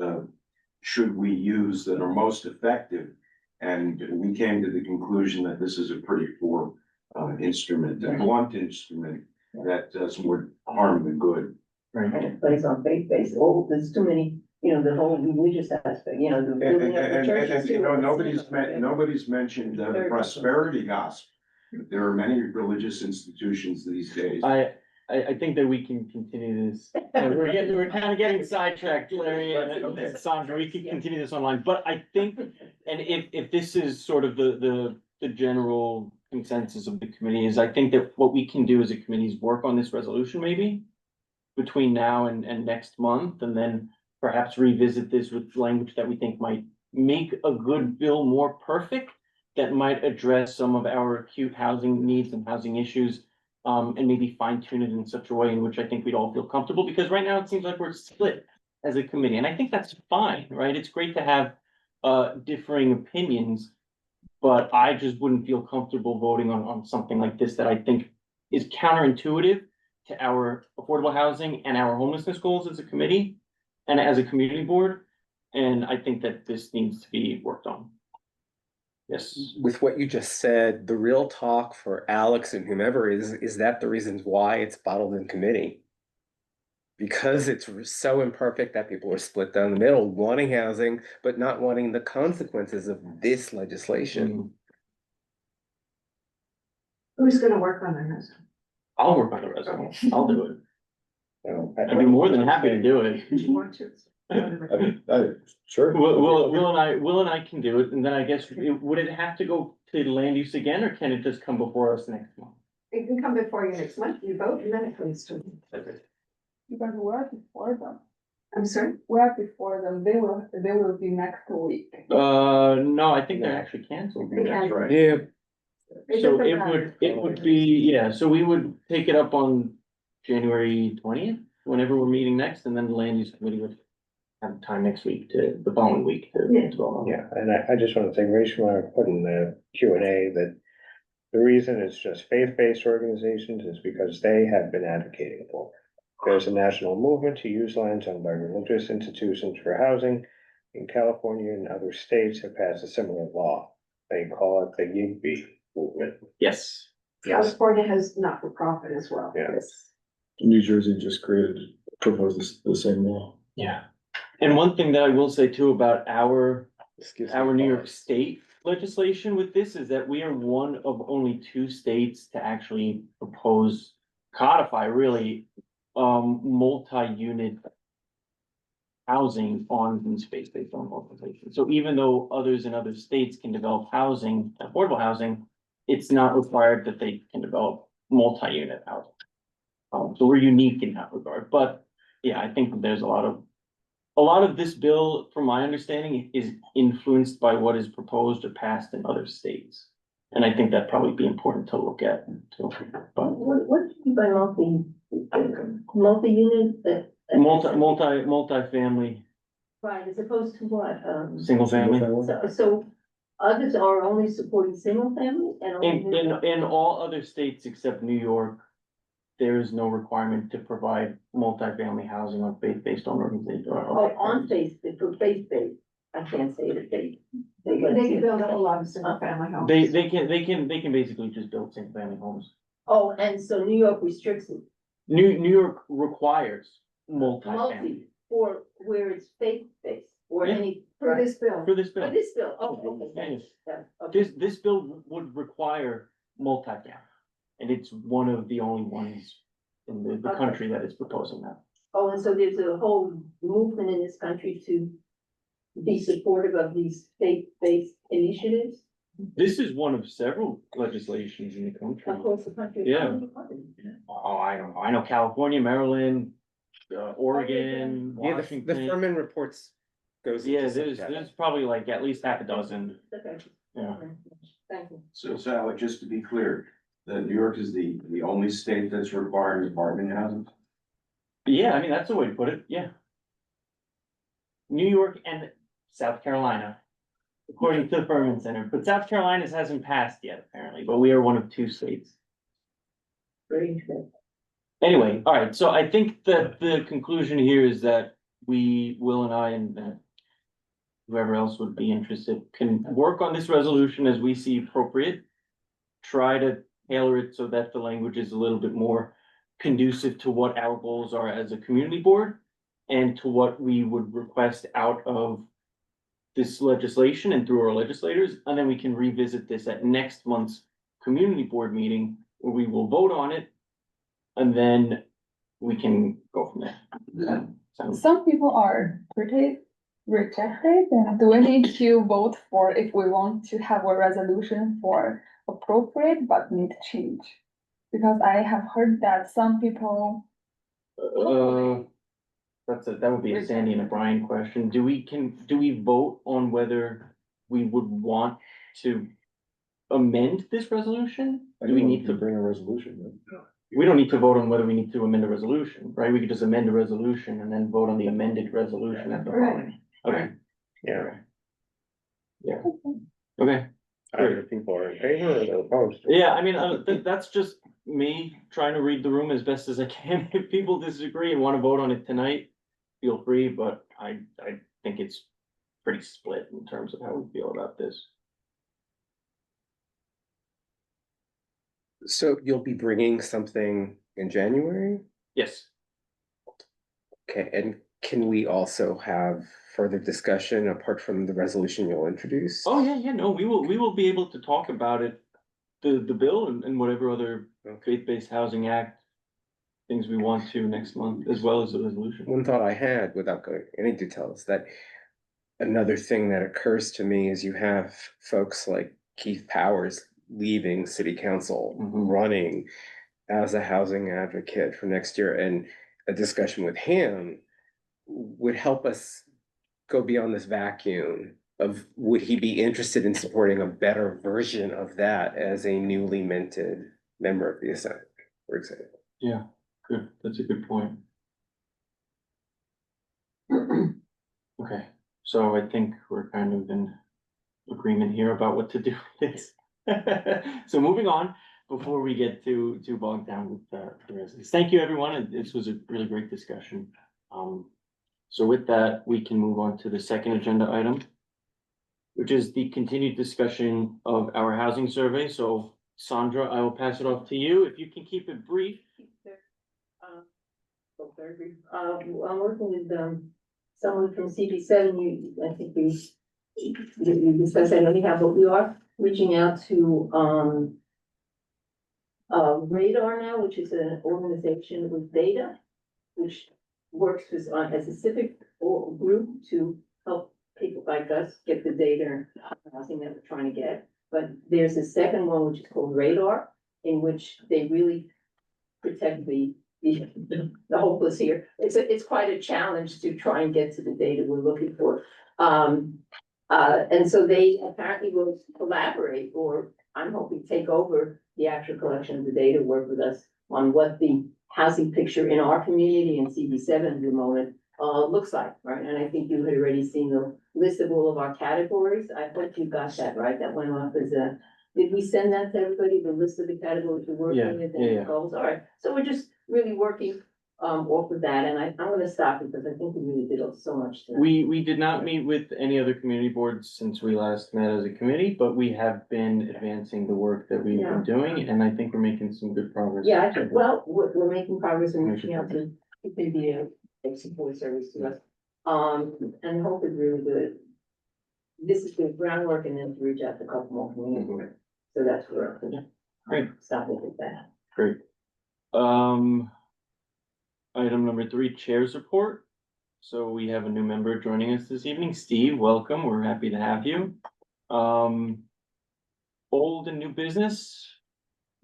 should we use that are most effective? And we came to the conclusion that this is a pretty poor instrument, a blunt instrument that does more harm than good. And it plays on faith-based, oh, there's too many, you know, the whole religious aspect, you know, the building of the churches. You know, too. nobody's mentioned the prosperity gospel. There are many religious institutions these days. I think that we can continue this. We're kind of getting sidetracked, Larry and Sandra, we can continue this online, but I think, and if this is sort of the general consensus of the committee is, I think that what we can do as a committee is work on this resolution maybe between now and next month, and then perhaps revisit this with language that we think might make a good bill more perfect, that might address some of our acute housing needs and housing issues. And maybe fine tune it in such a way in which I think we'd all feel comfortable, because right now it seems like we're split as a committee, and I think that's fine, right? It's great to have differing opinions, but I just wouldn't feel comfortable voting on something like this that I think is counterintuitive to our affordable housing and our homelessness goals as a committee and as a community board. And I think that this needs to be worked on. Yes. With what you just said, the real talk for Alex and whomever is that the reasons why it's bottled in committee? Because it's so imperfect that people are split down the middle, wanting housing, but not wanting the consequences of this legislation. Who's gonna work on this? I'll work on the resolution. I'll do it. I'd be more than happy to do it. Do you want to? Sure. Will and I can do it, and then I guess, would it have to go to land use again, or can it just come before us next month? It can come before you next month, you vote, and then it comes to. You guys were before them. I'm sorry? We're before them. They will be next week. No, I think they're actually canceled. That's right. Yeah, So it would be, yeah, so we would take it up on January 20th, whenever we're meeting next, and then the land use committee would have time next week the following week to vote on. Yeah, and I just want to say, Rachel put in the Q and A that the reason it's just faith-based organizations is because they have been advocating for it. There's a national movement to use lands owned by religious institutions for housing. In California and other states have passed a similar law. They call it the YIGBY movement. Yes. California has not-for-profit as well. Yes. New Jersey just proposed the same law. Yeah. And one thing that I will say too about our New York State legislation with this is that we are one of only 2 states to actually codify really multi-unit housing on these space-based zone organizations. So even though others in other states can develop housing, affordable housing, it's not required that they can develop multi-unit housing. So we're unique in that regard, but yeah, I think that there's a lot of this bill, from my understanding, is influenced by what is proposed or passed in other states. And I think that'd probably be important to look at too, but What do you mean by multi-unit that? multi-family, Right, as opposed to what, single family. so others are only supporting single family and only. In all other states except New York, there is no requirement to provide multifamily housing on faith-based on organization. Oh, on faith-based, for faith-based, I can't say that they. They can build up a lot of single family homes. They can basically just build single family homes. Oh, and so New York restricts it, New York requires multifamily multi, for where it's faith-based, or Yeah. any. For this bill. for this For bill. this bill, oh, okay. Yes. Yeah, okay. This bill would require multifamily, and it's one of the only ones in the Okay. country that is proposing that. Oh, and so there's a whole movement in this country to be supportive of these faith-based initiatives This is one of several legislations in the country. across the country. Yeah. Oh, I don't know. I know California, Maryland, Oregon, Yeah, the Washington. Furman reports goes. into Yeah, some there's depth. probably like at least half a dozen. Okay, Yeah. thank you. So Sally, just to be clear, that New York is the only state that's requiring apartment housing? Yeah, I mean, that's the way to put it. Yeah. New York and South Carolina, according to the Furman Center, but South Carolina's hasn't passed yet, apparently, but we are one of two states. Very interesting. Anyway, all right, so I think that the conclusion here is that Will and I and whoever else would be interested can work on this resolution as we see appropriate. Try to tailor it so that the language is a little bit more conducive to what our goals are as a community board and to what we would request out of this legislation and through our legislators, and then we can revisit this at next month's community board meeting where we will vote on it. And then we can go from there. Okay, sounds- Some people are pretty rejected, and do we need to vote for if we want to have a resolution for appropriate but need change? Because I have heard that some people. That would be a Sandy and a Brian question. Do we vote on whether we would want to amend this resolution? Do we need to bring a resolution? We don't need to vote on whether we need to amend a resolution, right? We could just amend a resolution and then vote on the amended resolution at the following. Okay, Yeah, yeah, okay. either people are in favor or they're opposed. Yeah, I mean, that's just me trying to read the room as best as I can. If people disagree and wanna vote on it tonight, feel free, but I think it's pretty split in terms of how we feel about this. So you'll be bringing something in January? Yes. Okay, and can we also have further discussion apart from the resolution you'll introduce? Oh, yeah, no, we will be able to talk about it, the bill and whatever other faith-based housing act things we want to next month, as well as the resolution. One thought I had, without going into any details, that another thing that occurs to me is you have folks like Keith Powers leaving city council, running as a housing advocate for next year, and a discussion with him would help us go beyond this vacuum of would he be interested in supporting a better version of that as a newly minted member of the Assembly, for example. Yeah, good, that's a good point. Okay, so I think we're kind of in agreement here about what to do with this. So moving on, before we get too bogged down with the residents. Thank you, everyone, and this was a really great discussion. So with that, we can move on to the second agenda item, which is the continued discussion of our housing survey. So Sandra, I will pass it off to you. If you can keep it brief. I'm working with, someone from CB7, I think we discussed that anyhow, but we are reaching out to, Radar now, which is an organization with data, which works with, as a civic or group to help people like us get the data and housing that we're trying to get. But there's a second one, which is called Radar, in which they really protect the hopeless here. It's quite a challenge to try and get to the data we're looking for. And so they apparently will collaborate, or I'm hoping take over the actual collection of the data, work with us on what the housing picture in our community and CD7 at the moment looks like, right? And I think you had already seen the list of all of our categories. I hope you got that, right? That went off as a, did we send that to everybody, the list of the categories we're working with and the goals? All right, so we're just really working off of that, and I'm gonna stop because I think we really did so much tonight. We did not meet with any other community boards since we last met as a committee, but we have been advancing the work that we've been doing, and I think we're making some good progress. Yeah, I think, well, we're making progress and reaching out to maybe a support service to us. And hope is really good. This is the groundwork, and then to reach out to a couple more community boards. So that's where we're up to. Great. Stop it at that. Great. Item number 3, Chair's Report. So we have a new member joining us this evening. Steve, welcome. We're happy to have you. Old and new business?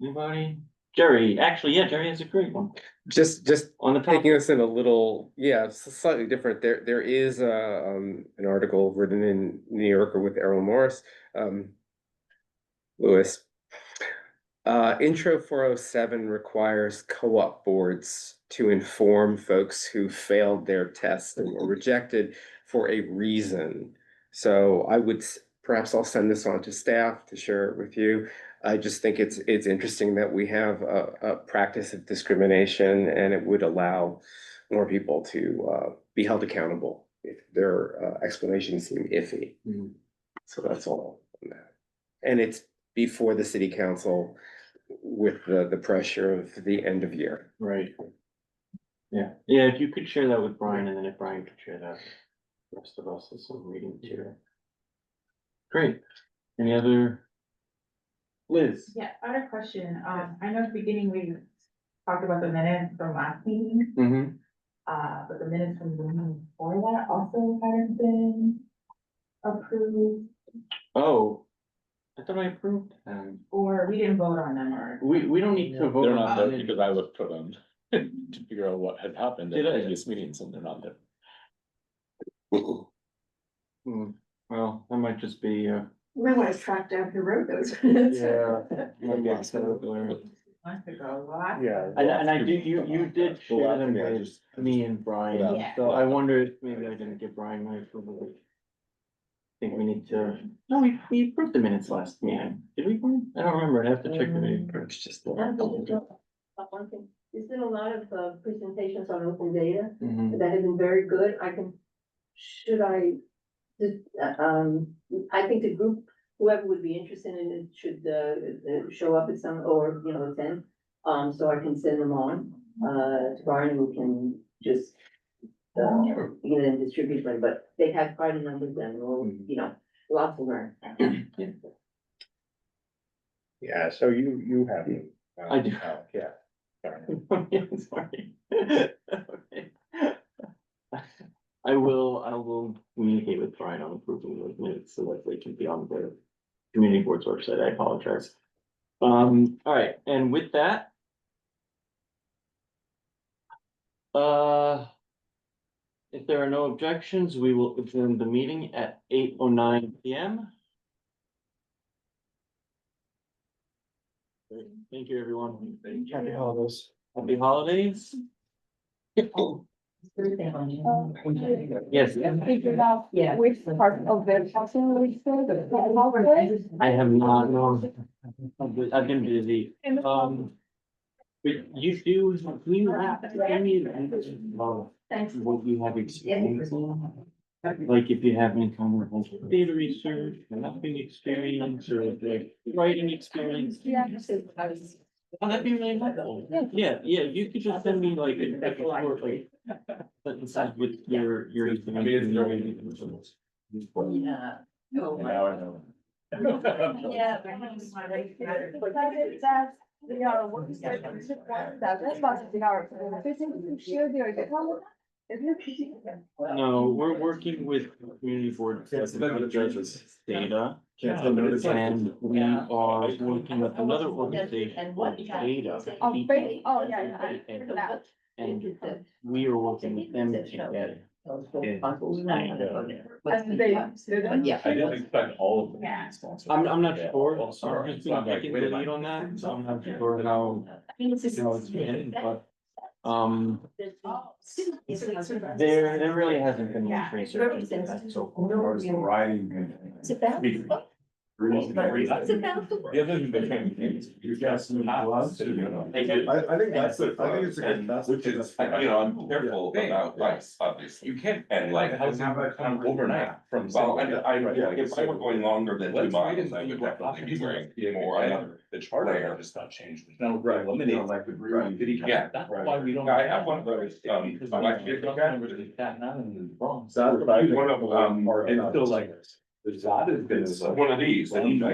Anybody? Jerry, actually, yeah, Jerry has a great one. Just On the top. taking us in a little, slightly different. There is an article written in New Yorker with Errol Morris, Lewis. Intro 407 requires co-op boards to inform folks who failed their test and were rejected for a reason. So I would, perhaps I'll send this on to staff to share it with you. I just think it's interesting that we have a practice of discrimination, and it would allow more people to be held accountable if their explanations seem iffy. So that's all on that. And it's before the city council with the pressure of the end of year. Right. Yeah, if you could share that with Brian, and then if Brian could share that with the rest of us as some reading material. Great. Any other? Liz? Yeah, I had a question. I know at the beginning we talked about the minutes from last meeting, Mm-hmm. but the minutes from the meeting before that also hadn't been approved, Oh, I thought I approved. or we didn't vote on them, or. We don't need to vote They're not on there it. because I looked for them to figure out what had happened Did at I? previous meetings, and they're not there. Well, that might just be, We might want to track down who wrote those minutes. might be accidentally. Months ago, last. And I do, you did share them with me and Brian, Yeah. so I wonder if maybe I didn't give Brian my approval. I think we need to, no, we approved the minutes last meeting, did we, Brian? I don't remember, I'd have to check the meeting. It's just One thing, there's been a lot of presentations on open data Mhm. that have been very good. I think the group, whoever would be interested in it should show up at some, or, attend. So I can send them on to Brian, who can just distribute them, but they have quite a number of them, lots to learn. Yeah, so you have. I do. Yeah. Sorry. Okay. I will communicate with Brian on approving those minutes so that they can be on the community board's website. I apologize. All right, and with that. If there are no objections, we will adjourn the meeting at 8:09 PM. Great. Thank you, everyone. Happy holidays. Happy holidays. Yes. Figured out which part of the housing we said, I have not, no. I've been busy. But you have Thanks. what you have experience in? Like if you have any kind of like data research, mapping experience, or like writing experience. Yeah. Oh, that'd be really helpful. Yeah, you could just send me like a short, like, sentences with your. Yeah. Oh, Yeah. We are working. That's about 6 hours. Share their No, we're working with community board judges data. And we are working with another organization called Data. Oh, oh, yeah, yeah. And we are working with them to get. And they, I didn't expect all of them. Yeah. I'm not sure, I'm just taking the lead on that, so I'm not sure how it's been, but. There really hasn't been much research into that so far. It's about. The other thing that came is you guys gloves. I think that's, I think it's a good, that's. Which is, you know, I'm careful about lights, obviously. You can't. And like housing overnight from, well, if I were going longer than 2 miles, I would definitely be wearing more. I know the chart there just not changed. No, Right. eliminate. Yeah, that's why we don't. I have one of those, electric vehicle guys. That's what I think. One of them, Part of and that still is- like. One of these, and